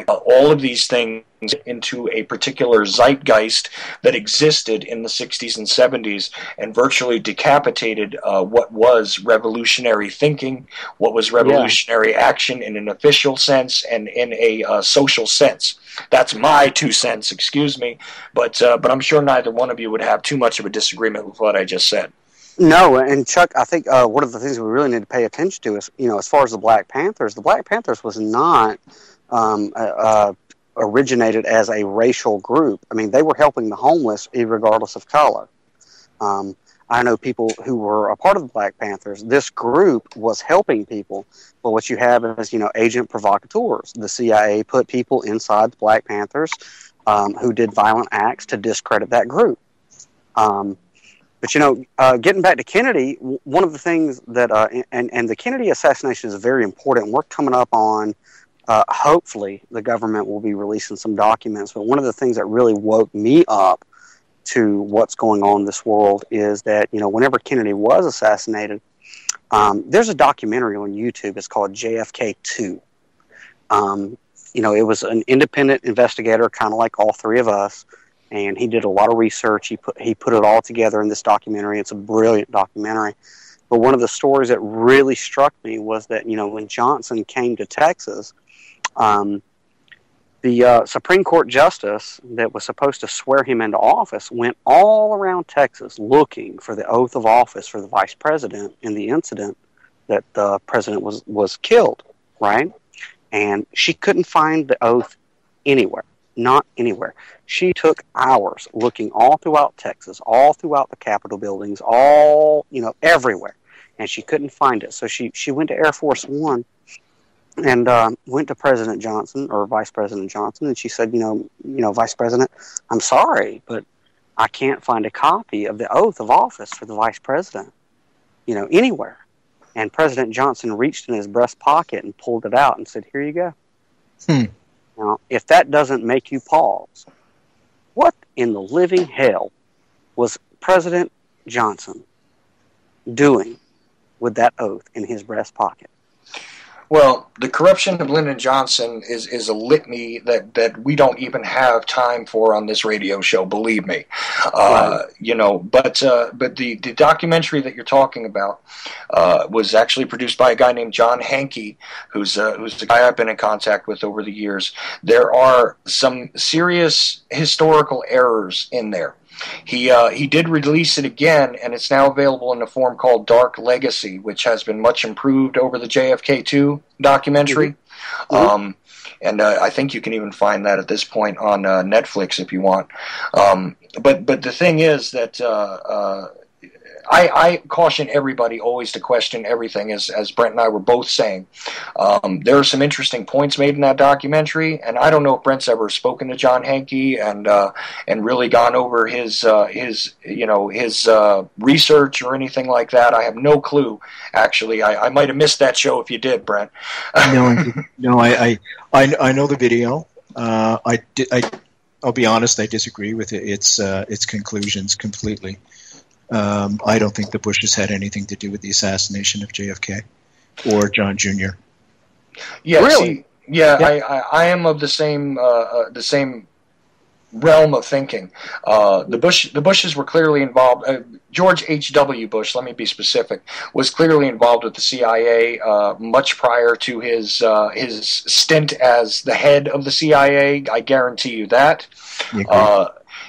All of these things into a particular zeitgeist that existed in the 60s and 70s and virtually decapitated what was revolutionary thinking, what was revolutionary action in an official sense and in a social sense. That's my 2 cents, excuse me, but I'm sure neither one of you would have too much of a disagreement with what I just said. No, and Chuck, I think one of the things we really need to pay attention to is, as far as the Black Panthers was not originated as a racial group. I mean, they were helping the homeless regardless of color. I know people who were a part of the Black Panthers. This group was helping people, but what you have is, agent provocateurs. The CIA put people inside the Black Panthers who did violent acts to discredit that group. But, getting back to Kennedy, one of the things that, and the Kennedy assassination is very important. We're coming up on, hopefully, the government will be releasing some documents. But one of the things that really woke me up to what's going on in this world is that, whenever Kennedy was assassinated, there's a documentary on YouTube. It's called JFK 2. It was an independent investigator, kind of like all three of us. And he did a lot of research. He put it all together in this documentary. It's a brilliant documentary. But one of the stories that really struck me was that, when Johnson came to Texas, the Supreme Court justice that was supposed to swear him into office went all around Texas looking for the oath of office for the vice president in the incident that the president was killed, right? And she couldn't find the oath anywhere. Not anywhere. She took hours looking all throughout Texas, all throughout the Capitol buildings, all, everywhere. And she couldn't find it. So she went to Air Force One and went to President Johnson or Vice President Johnson. And she said, Vice President, I'm sorry, but I can't find a copy of the oath of office for the vice president, anywhere. And President Johnson reached in his breast pocket and pulled it out and said, here you go. Now, if that doesn't make you pause, what in the living hell was President Johnson doing with that oath in his breast pocket? Well, the corruption of Lyndon Johnson is a litany that we don't even have time for on this radio show. Believe me, But the documentary that you're talking about was actually produced by a guy named John Hankey, who's the guy I've been in contact with over the years. There are some serious historical errors in there. He did release it again, and it's now available in a form called Dark Legacy, which has been much improved over the JFK 2 documentary. Mm-hmm. And I think you can even find that at this point on Netflix if you want. But the thing is that I caution everybody always to question everything, as Brent and I were both saying. There are some interesting points made in that documentary, and I don't know if Brent's ever spoken to John Hankey and really gone over his research or anything like that. I have no clue. Actually, I might have missed that show if you did, Brent. No, I know the video. I'll be honest, I disagree with its conclusions completely. I don't think the Bushes had anything to do with the assassination of JFK or John Jr. Yeah, really? I am of the same realm of thinking. The Bushes were clearly involved. George H.W. Bush, let me be specific, was clearly involved with the CIA much prior to his stint as the head of the CIA. I guarantee you that.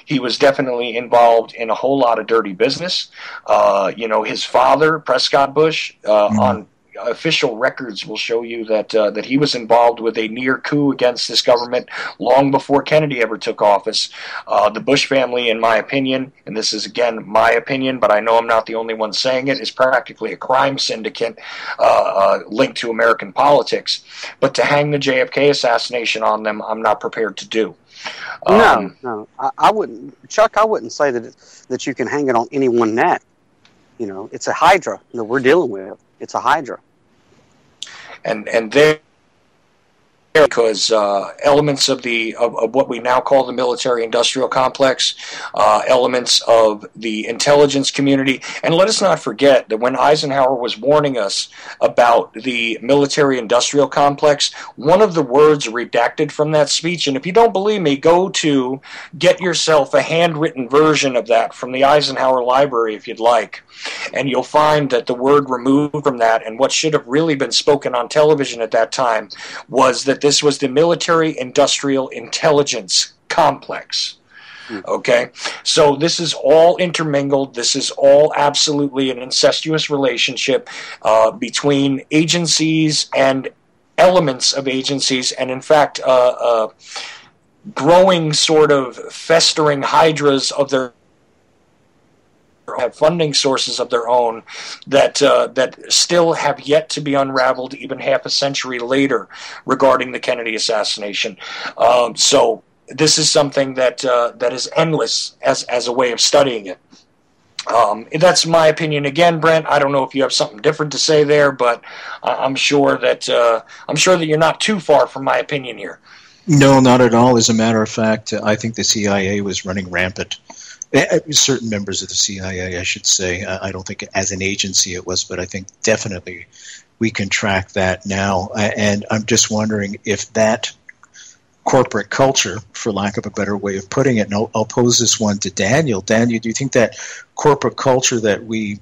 He was definitely involved in a whole lot of dirty business. His father, Prescott Bush, on official records will show you that he was involved with a near coup against this government long before Kennedy ever took office. The Bush family, in my opinion, and this is again my opinion, but I know I'm not the only one saying it, is practically a crime syndicate linked to American politics. But to hang the JFK assassination on them, I'm not prepared to do. No, I wouldn't, Chuck. I wouldn't say that you can hang it on any one net. It's a hydra that we're dealing with. It's a hydra. And there because elements of what we now call the military-industrial complex, elements of the intelligence community, and let us not forget that when Eisenhower was warning us about the military-industrial complex, one of the words redacted from that speech, and if you don't believe me, go to get yourself a handwritten version of that from the Eisenhower Library if you'd like, and you'll find that the word removed from that, and what should have really been spoken on television at that time, was that this was the military-industrial intelligence complex. Okay? So this is all intermingled. This is all absolutely an incestuous relationship between agencies and elements of agencies, and in fact, growing sort of festering hydras of their have funding sources of their own that still have yet to be unraveled even half a century later regarding the Kennedy assassination. So this is something that is endless as a way of studying it. That's my opinion. Again, Brent, I don't know if you have something different to say there, but I'm sure that you're not too far from my opinion here. No, not at all. As a matter of fact, I think the CIA was running rampant. Certain members of the CIA, I should say. I don't think as an agency it was, but I think definitely we can track that now. And I'm just wondering if that corporate culture, for lack of a better way of putting it, and I'll pose this one to Daniel. Daniel, do you think that corporate culture that we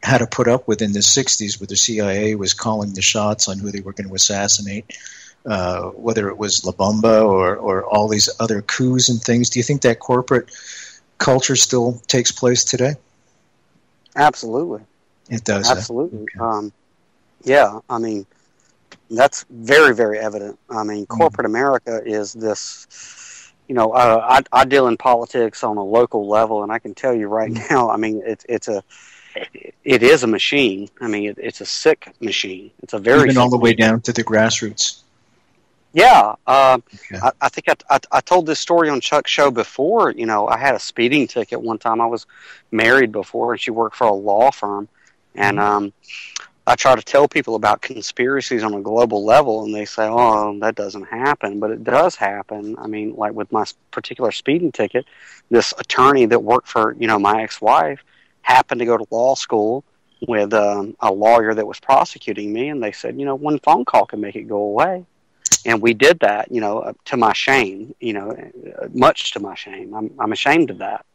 had to put up with in the 60s, where the CIA was calling the shots on who they were going to assassinate, whether it was La Bomba or all these other coups and things, do you think that corporate culture still takes place today? Absolutely. It does. Absolutely. Okay. Yeah, I mean, that's very, very evident. I mean, corporate America is this, I deal in politics on a local level, and I can tell you right now, I mean, it is a machine. I mean, it's a sick machine. It's a very even all the way machine. down to the grassroots. Yeah, Okay. I think I told this story on Chuck's show before. I had a speeding ticket one time. I was married before, and she worked for a law firm. And I try to tell people about conspiracies on a global level, and they say, oh, that doesn't happen. But it does happen. I mean, like with my particular speeding ticket, this attorney that worked for, my ex-wife happened to go to law school with a lawyer that was prosecuting me, and they said, one phone call can make it go away. And we did that, to my shame, much to my shame. I'm ashamed of that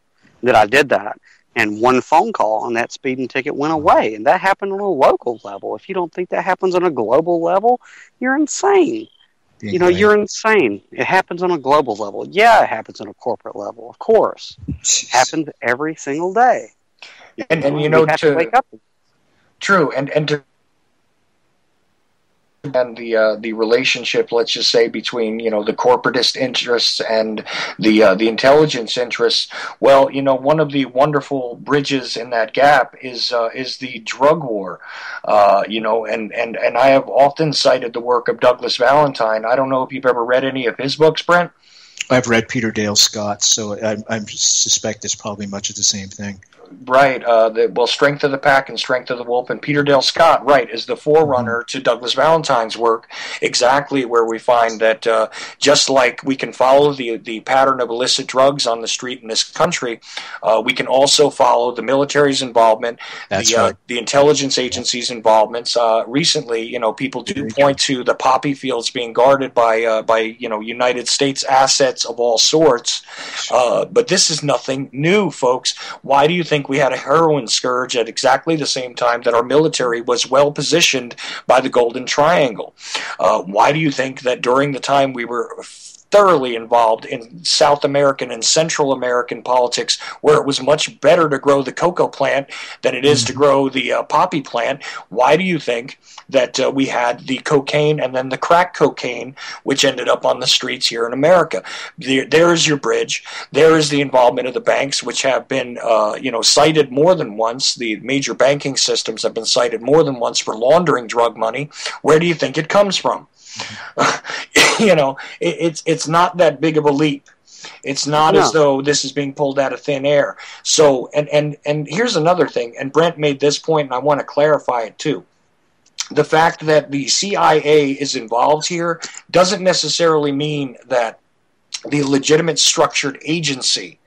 I did that. And one phone call on that speeding ticket went away. And that happened on a local level. If you don't think that happens on a global level, you're insane. You're insane. It happens on a global level. Yeah, it happens on a corporate level, of course. It happens every single day. And we have to wake up. True, and to and the relationship, let's just say, between the corporatist interests and the intelligence interests. Well, one of the wonderful bridges in that gap is the drug war. And I have often cited the work of Douglas Valentine. I don't know if you've ever read any of his books, Brent. I've read Peter Dale Scott's, so I suspect it's probably much of the same thing. Right. Strength of the Pack and Strength of the Wolf. And Peter Dale Scott, right, is the forerunner to Douglas Valentine's work, exactly where we find that just like we can follow the pattern of illicit drugs on the street in this country, we can also follow the military's involvement, the intelligence agency's involvements. Recently, people do point to the poppy fields being guarded by United States assets of all sorts. But this is nothing new, folks. Why do you think we had a heroin scourge at exactly the same time that our military was well positioned by the Golden Triangle? Why do you think that during the time we were thoroughly involved in South American and Central American politics, where it was much better to grow the cocoa plant than it is to grow the poppy plant, why do you think that we had the cocaine and then the crack cocaine, which ended up on the streets here in America? There is your bridge. There is the involvement of the banks, which have been cited more than once. The major banking systems have been cited more than once for laundering drug money. Where do you think it comes from? It's not that big of a leap. It's not as though this is being pulled out of thin air. So, and here's another thing, and Brent made this point, and I want to clarify it too. the fact that the CIA is involved here doesn't necessarily mean that the legitimate structured agency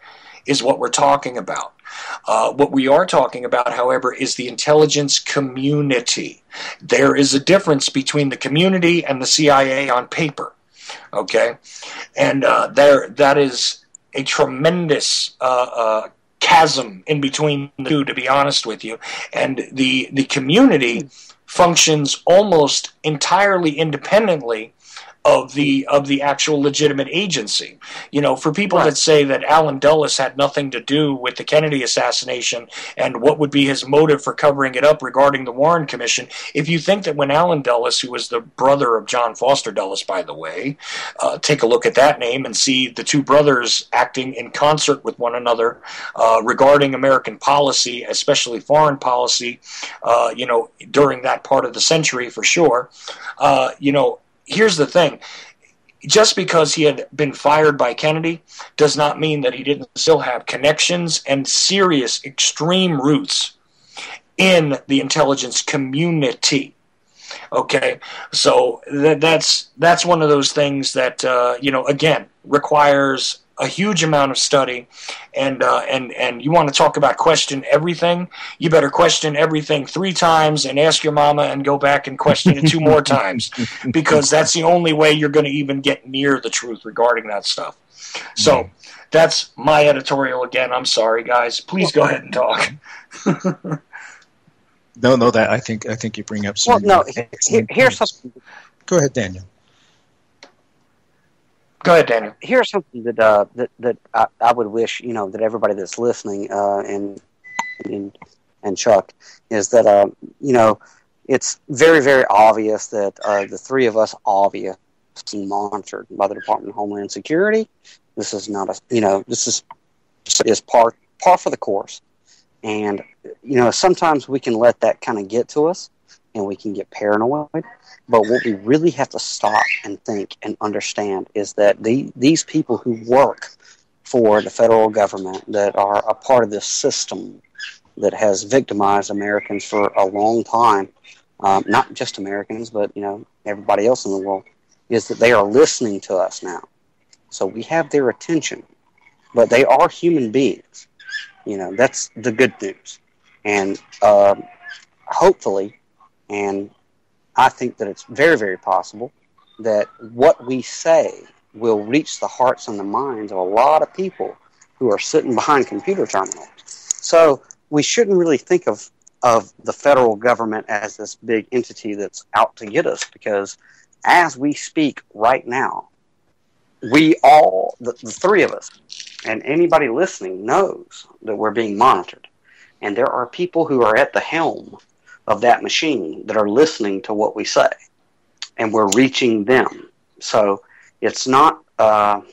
is what we're talking about. What we are talking about, however, is the intelligence community. There is a difference between the community and the CIA on paper, okay? And that is a tremendous chasm in between the two, to be honest with you. And the community functions almost entirely independently of the actual legitimate agency. You know, for people that say that Allen Dulles had nothing to do with the Kennedy assassination and what would be his motive for covering it up regarding the Warren Commission, if you think that when Allen Dulles, who was the brother of John Foster Dulles, by the way, take a look at that name and see the two brothers acting in concert with one another regarding American policy, especially foreign policy, you know, during that part of the century for sure, you know, here's the thing. Just because he had been fired by Kennedy does not mean that he didn't still have connections and serious, extreme roots in the intelligence community. Okay, so that's one of those things that you know, again, requires a huge amount of study, and you want to talk about question everything, you better question everything 3 times and ask your mama and go back and question it 2 more times, because that's the only way you're going to even get near the truth regarding that stuff. So that's my editorial again. I'm sorry, guys. Please go ahead and talk. No, that I think you bring up some. Well, no, here's something. Go ahead, Daniel. Go ahead, Daniel. Here's something that I would wish, you know, that everybody that's listening and Chuck, is that you know, it's very, very obvious that the 3 of us obviously monitored by the Department of Homeland Security. This is not a, you know, this is par for the course, and you know, sometimes we can let that kind of get to us, and we can get paranoid. But what we really have to stop and think and understand is that these people who work for the federal government, that are a part of this system that has victimized Americans for a long time, not just Americans, but, you know, everybody else in the world, is that they are listening to us now. So we have their attention, but they are human beings. You know, that's the good news. And hopefully, and I think that it's very, very possible that what we say will reach the hearts and the minds of a lot of people who are sitting behind computer terminals. So we shouldn't really think of the federal government as this big entity that's out to get us, because as we speak right now, we all, the 3 of us, and anybody listening knows that we're being monitored. And there are people who are at the helm of that machine that are listening to what we say, and we're reaching them. So it's not the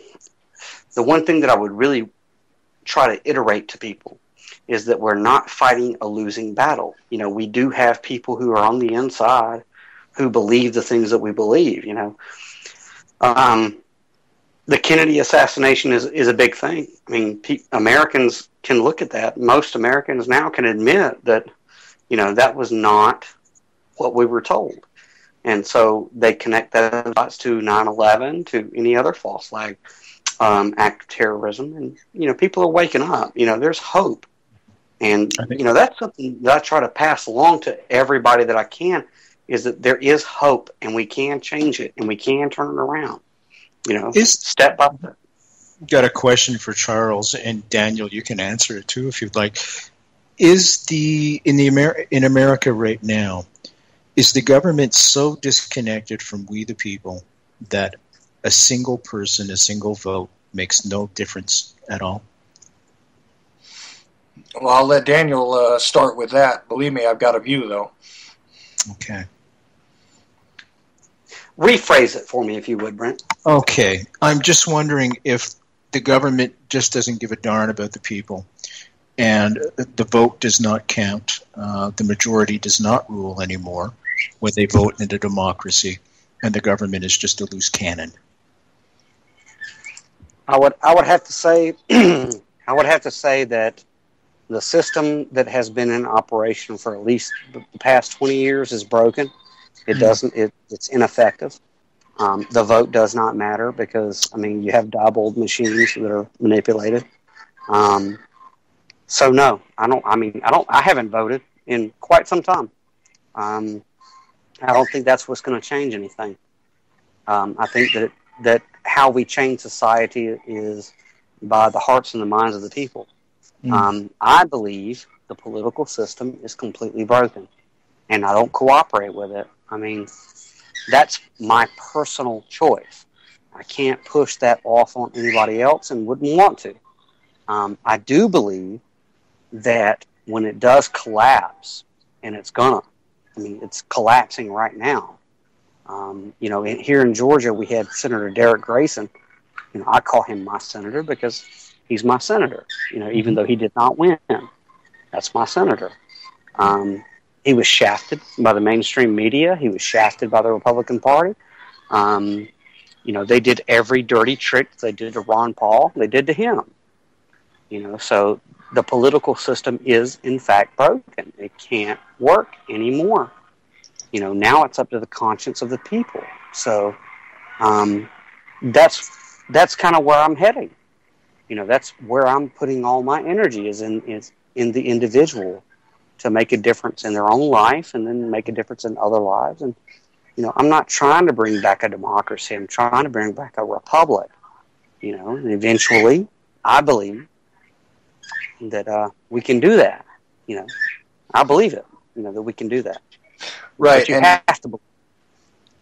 one thing that I would really try to iterate to people is that we're not fighting a losing battle. You know, we do have people who are on the inside who believe the things that we believe. You know, the Kennedy assassination is a big thing. I mean, Americans can look at that. Most Americans now can admit that, you know, that was not what we were told. And so they connect those dots to 9/11, to any other false flag act of terrorism. And, you know, people are waking up. You know, there's hope. And, you know, that's something that I try to pass along to everybody that I can, is that there is hope, and we can change it, and we can turn it around, you know, step by step. Got a question for Charles, and Daniel, you can answer it too if you'd like. Is in America right now, is the government so disconnected from we the people that a single person, a single vote makes no difference at all? Well, I'll let Daniel start with that. Believe me, I've got a view, though. Okay. Rephrase it for me, if you would, Brent. Okay. I'm just wondering if the government just doesn't give a darn about the people, and the vote does not count. The majority does not rule anymore when they vote in a democracy, and the government is just a loose cannon. I would have to say that the system that has been in operation for at least the past 20 years is broken, It doesn't. It's ineffective. The vote does not matter because, I mean, you have dial-up machines that are manipulated. So no, I don't. I mean, I haven't voted in quite some time. I don't think that's what's going to change anything. I think that how we change society is by the hearts and the minds of the people. I believe the political system is completely broken, and I don't cooperate with it. I mean, that's my personal choice. I can't push that off on anybody else and wouldn't want to. I do believe that when it does collapse, and it's gonna, I mean, it's collapsing right now. You know, here in Georgia, we had Senator Derek Grayson. You know, I call him my senator because he's my senator. You know, even though he did not win, that's my senator. He was shafted by the mainstream media. He was shafted by the Republican Party. You know, they did every dirty trick they did to Ron Paul, they did to him. You know, so the political system is, in fact, broken. It can't work anymore. You know, now it's up to the conscience of the people. So that's kind of where I'm heading. You know, that's where I'm putting all my energy is in the individual to make a difference in their own life and then make a difference in other lives. And, you know, I'm not trying to bring back a democracy. I'm trying to bring back a republic, you know, and eventually I believe that we can do that. You know, I believe it, you know, that we can do that. Right. But you have to believe.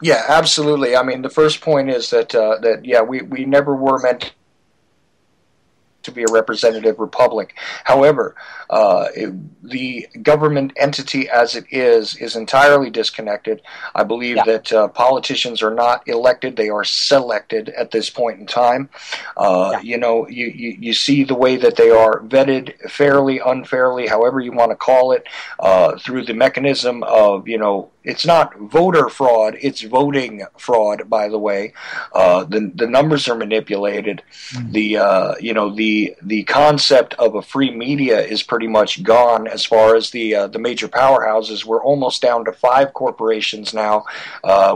Yeah, absolutely. I mean, the first point is that we never were meant to be a representative republic. However, the government entity as it is entirely disconnected. I believe that politicians are not elected, they are selected at this point in time. You know, you see the way that they are vetted fairly, unfairly, however you want to call it, through the mechanism of, you know, it's not voter fraud, it's voting fraud, by the way. The numbers are manipulated. The concept of a free media is pretty much gone as far as the major powerhouses. We're almost down to 5 corporations now.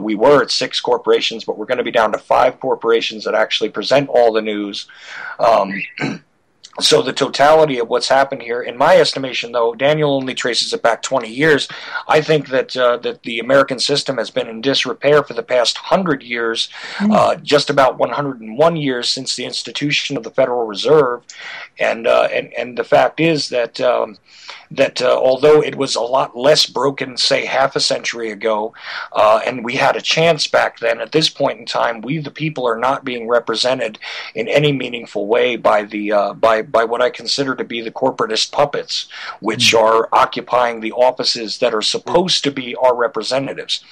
We were at 6 corporations, but we're going to be down to 5 corporations that actually present all the news. So the totality of what's happened here, in my estimation, though, Daniel only traces it back 20 years. I think that that the American system has been in disrepair for the past 100 years, just about 101 years since the institution of the Federal Reserve, and the fact is that although it was a lot less broken, say, half a century ago, and we had a chance back then, at this point in time, we the people are not being represented in any meaningful way by the by what I consider to be the corporatist puppets, which are occupying the offices that are supposed to be our representatives.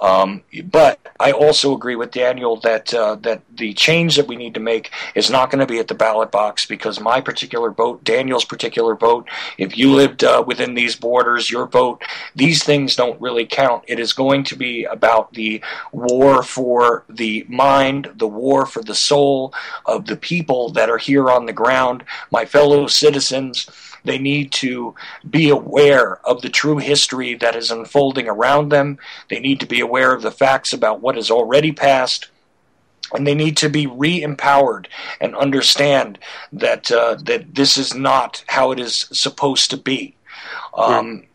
But I also agree with Daniel that that the change that we need to make is not going to be at the ballot box, because my particular vote, Daniel's particular vote, if you lived within these borders, your vote, these things don't really count. It is going to be about the war for the mind, the war for the soul of the people that are here on the ground, my fellow citizens. They need to be aware of the true history that is unfolding around them. They need to be aware of the facts about what has already passed. And they need to be re-empowered and understand that that this is not how it is supposed to be.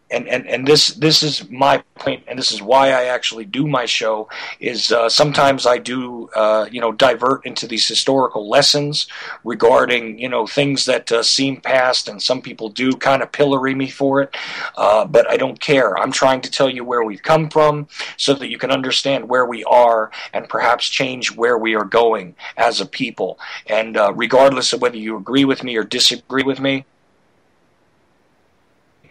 And this is my point, and this is why I actually do my show, is sometimes I do, divert into these historical lessons regarding, things that seem past, and some people do kind of pillory me for it, but I don't care. I'm trying to tell you where we've come from so that you can understand where we are and perhaps change where we are going as a people. And regardless of whether you agree with me or disagree with me,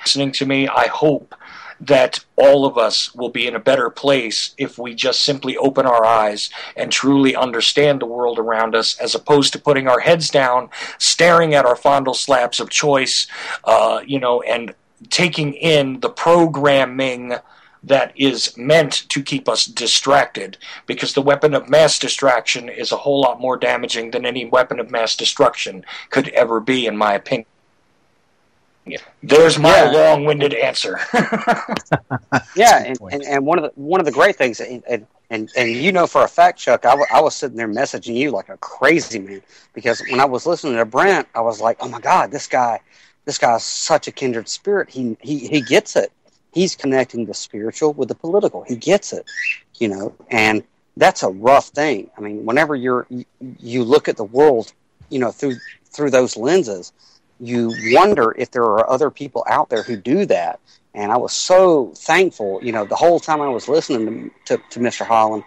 listening to me, I hope that all of us will be in a better place if we just simply open our eyes and truly understand the world around us, as opposed to putting our heads down, staring at our fondle slabs of choice, and taking in the programming that is meant to keep us distracted, because the weapon of mass distraction is a whole lot more damaging than any weapon of mass destruction could ever be, in my opinion. There's my Yeah. long-winded answer. Yeah, and one of the great things, and you know for a fact, Chuck, I was sitting there messaging you like a crazy man, because when I was listening to Brent, I was like, oh my God, this guy's such a kindred spirit. He gets it. He's connecting the spiritual with the political. He gets it, and that's a rough thing. I mean, whenever you look at the world, through those lenses, you wonder if there are other people out there who do that. And I was so thankful, the whole time I was listening to Mr. Holland,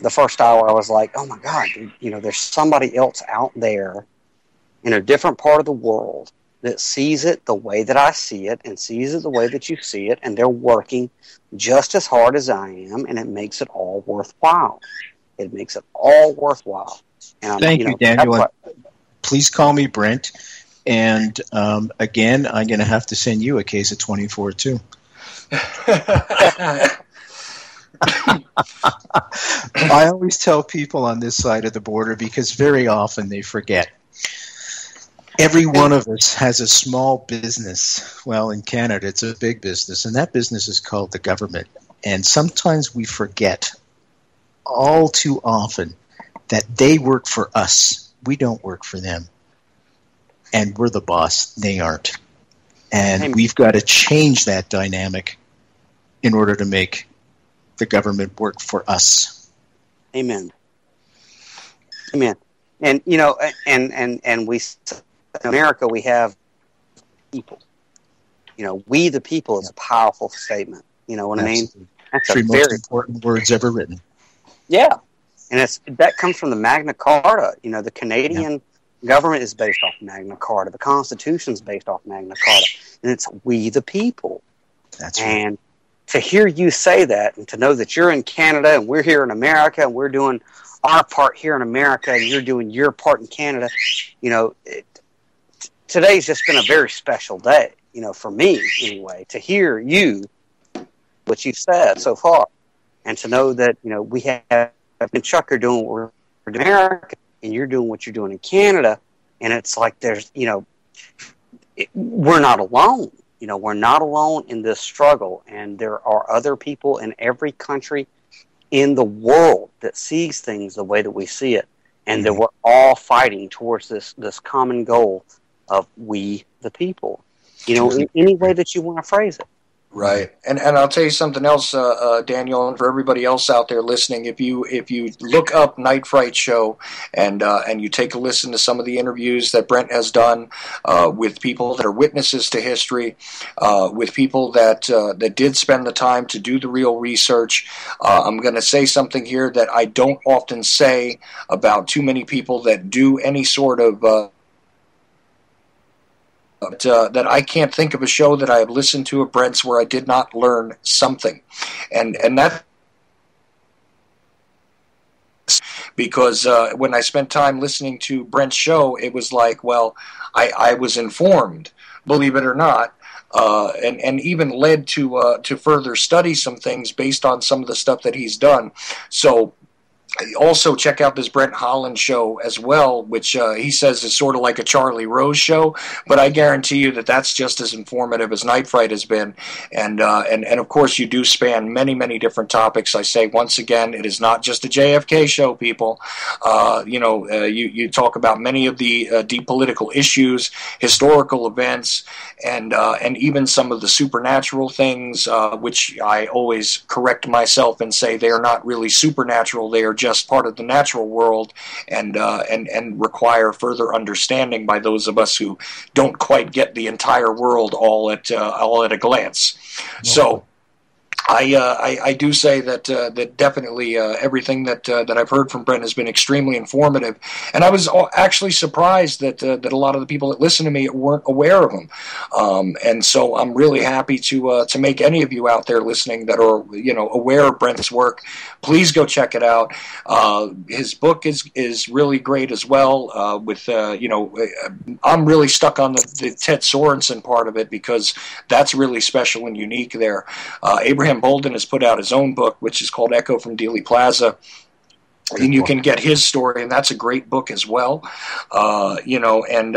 the first hour, I was like, oh my God, there's somebody else out there in a different part of the world that sees it the way that I see it and sees it the way that you see it, and they're working just as hard as I am, and it makes it all worthwhile. It makes it all worthwhile. And Thank you, Daniel. Please call me Brent. And again, I'm going to have to send you a case of 24 too. I always tell people on this side of the border, because very often they forget. Every one of us has a small business. Well, in Canada, it's a big business, and that business is called the government. And sometimes we forget all too often that they work for us. We don't work for them. And we're the boss. They aren't. And we've got to change that dynamic in order to make the government work for us. Amen. Amen. And, and we, in America, we have people. We the people is a powerful statement. You know what Absolutely. I mean? That's three most important words ever written. Yeah. And that comes from the Magna Carta. The Canadian government is based off Magna Carta. The Constitution is based off Magna Carta. And it's we the people. That's right. And to hear you say that, and to know that you're in Canada and we're here in America and we're doing our part here in America and you're doing your part in Canada, today's just been a very special day, for me anyway, to hear what you've said so far, and to know that, we have, and Chuck are doing what we're doing in America, and you're doing what you're doing in Canada, and it's like there's, we're not alone. We're not alone in this struggle, and there are other people in every country in the world that sees things the way that we see it, and that we're all fighting towards this common goal of we the people. In any way that you want to phrase it. Right, and I'll tell you something else, Daniel, and for everybody else out there listening, if you look up Night Fright Show and you take a listen to some of the interviews that Brent has done with people that are witnesses to history, with people that did spend the time to do the real research, I'm going to say something here that I don't often say about too many people that do any sort of that I can't think of a show that I have listened to of Brent's where I did not learn something, and that because when I spent time listening to Brent's show, it was like, well, I was informed, believe it or not, and even led to further study some things based on some of the stuff that he's done. So. Also, check out this Brent Holland show as well, which he says is sort of like a Charlie Rose show, but I guarantee you that that's just as informative as Night Fright has been. And of course, you do span many, many different topics. I say once again, it is not just a JFK show, people. You talk about many of the deep political issues, historical events, and even some of the supernatural things, which I always correct myself and say they are not really supernatural. They are just part of the natural world, and require further understanding by those of us who don't quite get the entire world all at a glance. So I do say that definitely everything that I've heard from Brent has been extremely informative, and I was actually surprised that a lot of the people that listen to me weren't aware of him, and so I'm really happy to make any of you out there listening that are aware of Brent's work. Please go check it out. His book is really great as well. I'm really stuck on the Ted Sorensen part of it because that's really special and unique there. Abraham Bolden has put out his own book, which is called Echo from Dealey Plaza. and you can get his story, and that's a great book as well. And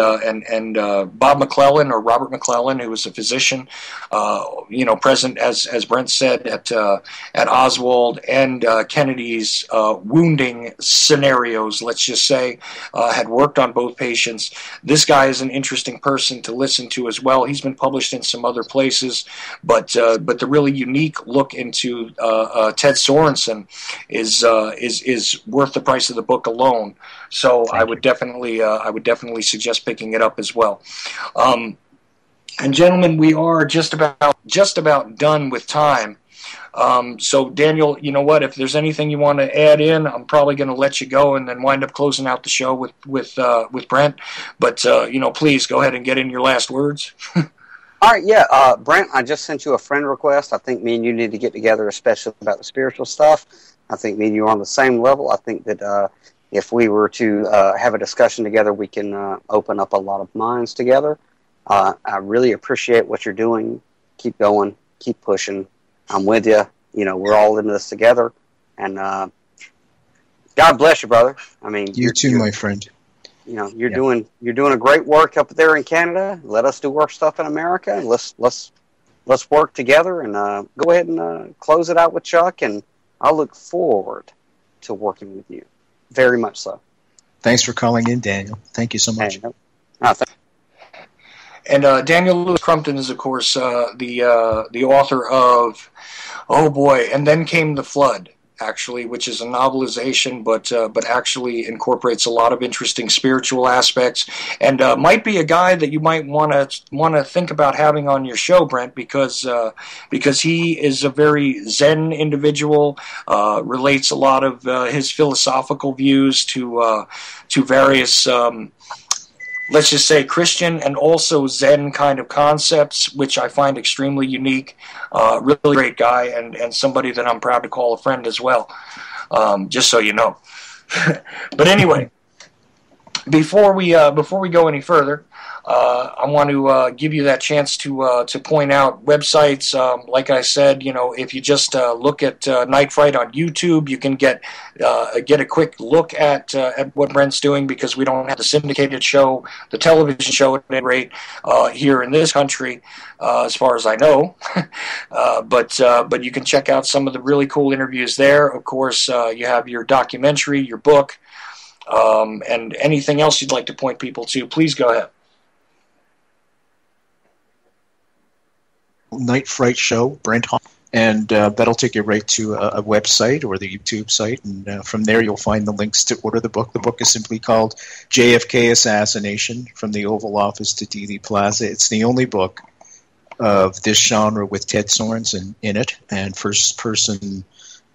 Bob McClellan, or Robert McClellan, who was a physician, present, as Brent said, at Oswald and Kennedy's wounding scenarios, let's just say, had worked on both patients. This guy is an interesting person to listen to as well. He's been published in some other places, but the really unique look into Ted Sorensen is worth the price of the book alone. So I would definitely suggest picking it up as well. And gentlemen, we are just about done with time. So Daniel, you know what? If there's anything you want to add in, I'm probably going to let you go and then wind up closing out the show with Brent. But please go ahead and get in your last words. All right, yeah, Brent, I just sent you a friend request. I think me and you need to get together, especially about the spiritual stuff. I think me and you are on the same level. I think that if we were to have a discussion together, we can open up a lot of minds together. I really appreciate what you're doing. Keep going. Keep pushing. I'm with you. We're all in this together. And God bless you, brother. I mean, you too, my friend. You're doing a great work up there in Canada. Let us do our stuff in America, and let's work together. And go ahead and close it out with Chuck. And I look forward to working with you, very much so. Thanks for calling in, Daniel. Thank you so much. And Daniel Lewis Crumpton is, of course, the author of, oh boy, And Then Came the Flood, actually, which is a novelization, but actually incorporates a lot of interesting spiritual aspects, and might be a guy that you might want to think about having on your show, Brent, because he is a very Zen individual, relates a lot of his philosophical views to various. Let's just say Christian and also Zen kind of concepts, which I find extremely unique. Really great guy, and somebody that I'm proud to call a friend as well, just so you know. But anyway, before we go any further, I want to give you that chance to point out websites. Like I said, if you just look at Night Fright on YouTube, you can get a quick look at what Brent's doing, because we don't have the syndicated show, the television show at any rate, here in this country, as far as I know. But you can check out some of the really cool interviews there. Of course, you have your documentary, your book, and anything else you'd like to point people to. Please go ahead. Night Fright Show, Brent Hall, and that'll take you right to a website or the YouTube site, and from there you'll find the links to order the book. The book is simply called JFK Assassination, From the Oval Office to Dealey Plaza. It's the only book of this genre with Ted Sorensen in it, and first-person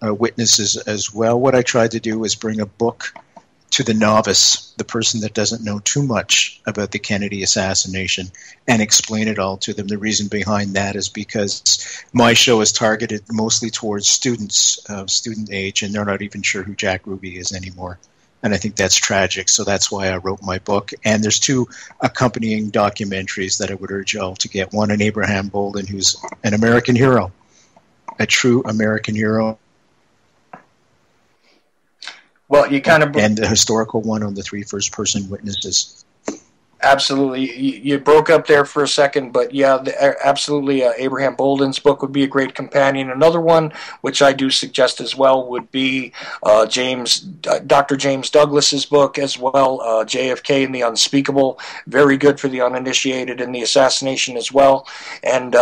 witnesses as well. What I tried to do is bring a book to the novice, the person that doesn't know too much about the Kennedy assassination, and explain it all to them. The reason behind that is because my show is targeted mostly towards students of student age, and they're not even sure who Jack Ruby is anymore. And I think that's tragic, so that's why I wrote my book. And there's two accompanying documentaries that I would urge you all to get. One on Abraham Bolden, who's an American hero, a true American hero. Well, you kind of... And the historical one on the three first-person witnesses. Absolutely. You broke up there for a second, but yeah, absolutely. Abraham Bolden's book would be a great companion. Another one, which I do suggest as well, would be Dr. James Douglas's book as well, JFK and the Unspeakable. Very good for the uninitiated, and the assassination as well. And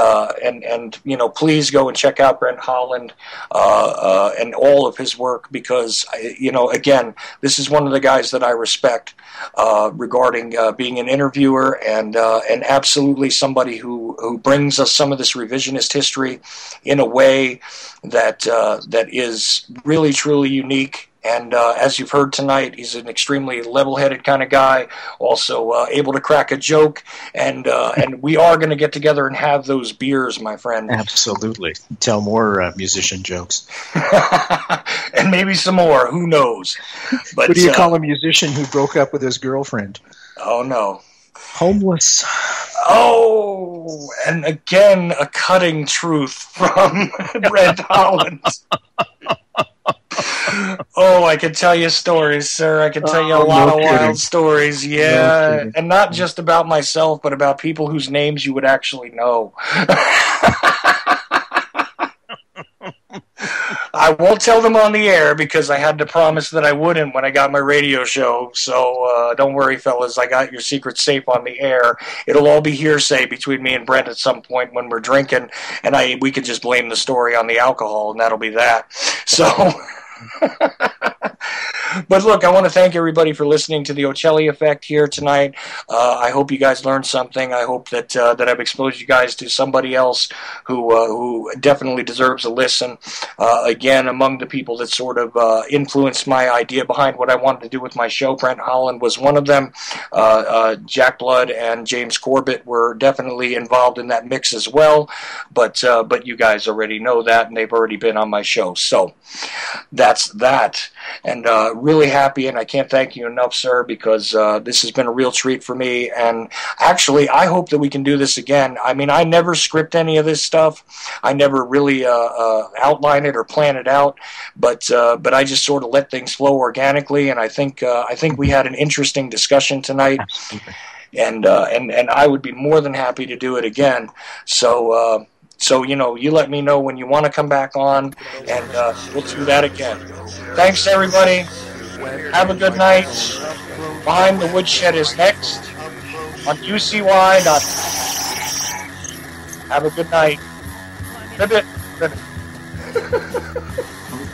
please go and check out Brent Holland and all of his work, because again, this is one of the guys that I respect regarding being an interviewer, and absolutely somebody who brings us some of this revisionist history in a way that is really truly unique. And as you've heard tonight, he's an extremely level-headed kind of guy, also able to crack a joke, and we are going to get together and have those beers, my friend. Absolutely. Tell more musician jokes. And maybe some more, who knows. But what do you call a musician who broke up with his girlfriend? Oh, no. Homeless. Oh, and again, a cutting truth from Brent Holland. Oh, I can tell you stories, sir. I can tell you a lot of wild stories. Yeah, and not just about myself, but about people whose names you would actually know. I won't tell them on the air because I had to promise that I wouldn't when I got my radio show. So don't worry, fellas. I got your secret safe on the air. It'll all be hearsay between me and Brent at some point when we're drinking, and we could just blame the story on the alcohol, and that'll be that. So. But look, I want to thank everybody for listening to the Ochelli Effect here tonight. I hope you guys learned something. I hope that I've exposed you guys to somebody else who definitely deserves a listen. Again, among the people that sort of influenced my idea behind what I wanted to do with my show, Brent Holland was one of them. Jack Blood and James Corbett were definitely involved in that mix as well. But you guys already know that, and they've already been on my show. So that's that. And really happy, and I can't thank you enough, sir, because this has been a real treat for me. And actually, I hope that we can do this again. I mean, I never script any of this stuff. I never really outline it or plan it out, but I just sort of let things flow organically. And I think we had an interesting discussion tonight. Absolutely. And I would be more than happy to do it again. So, you let me know when you want to come back on, and we'll do that again. Thanks, everybody. Have a good night. Behind the Woodshed is next on UCY. Have a good night. Ribbit.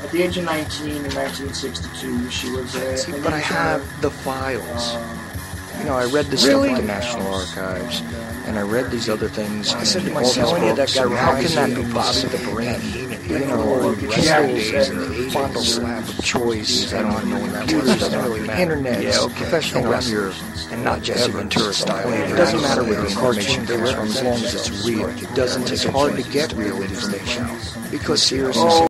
At the age of 19 in 1962, she was a... See, but I have the files. I read this stuff at the National Archives, and I read these other things. I said to myself, how can that be possible? The brain, pistols and frontal slab of choice, I don't know, computers doesn't really matter. Internet, professional wrestlers, and not Jesse Ventura style. It doesn't matter where the information comes from as long as it's real. It's hard to get real information because seriously.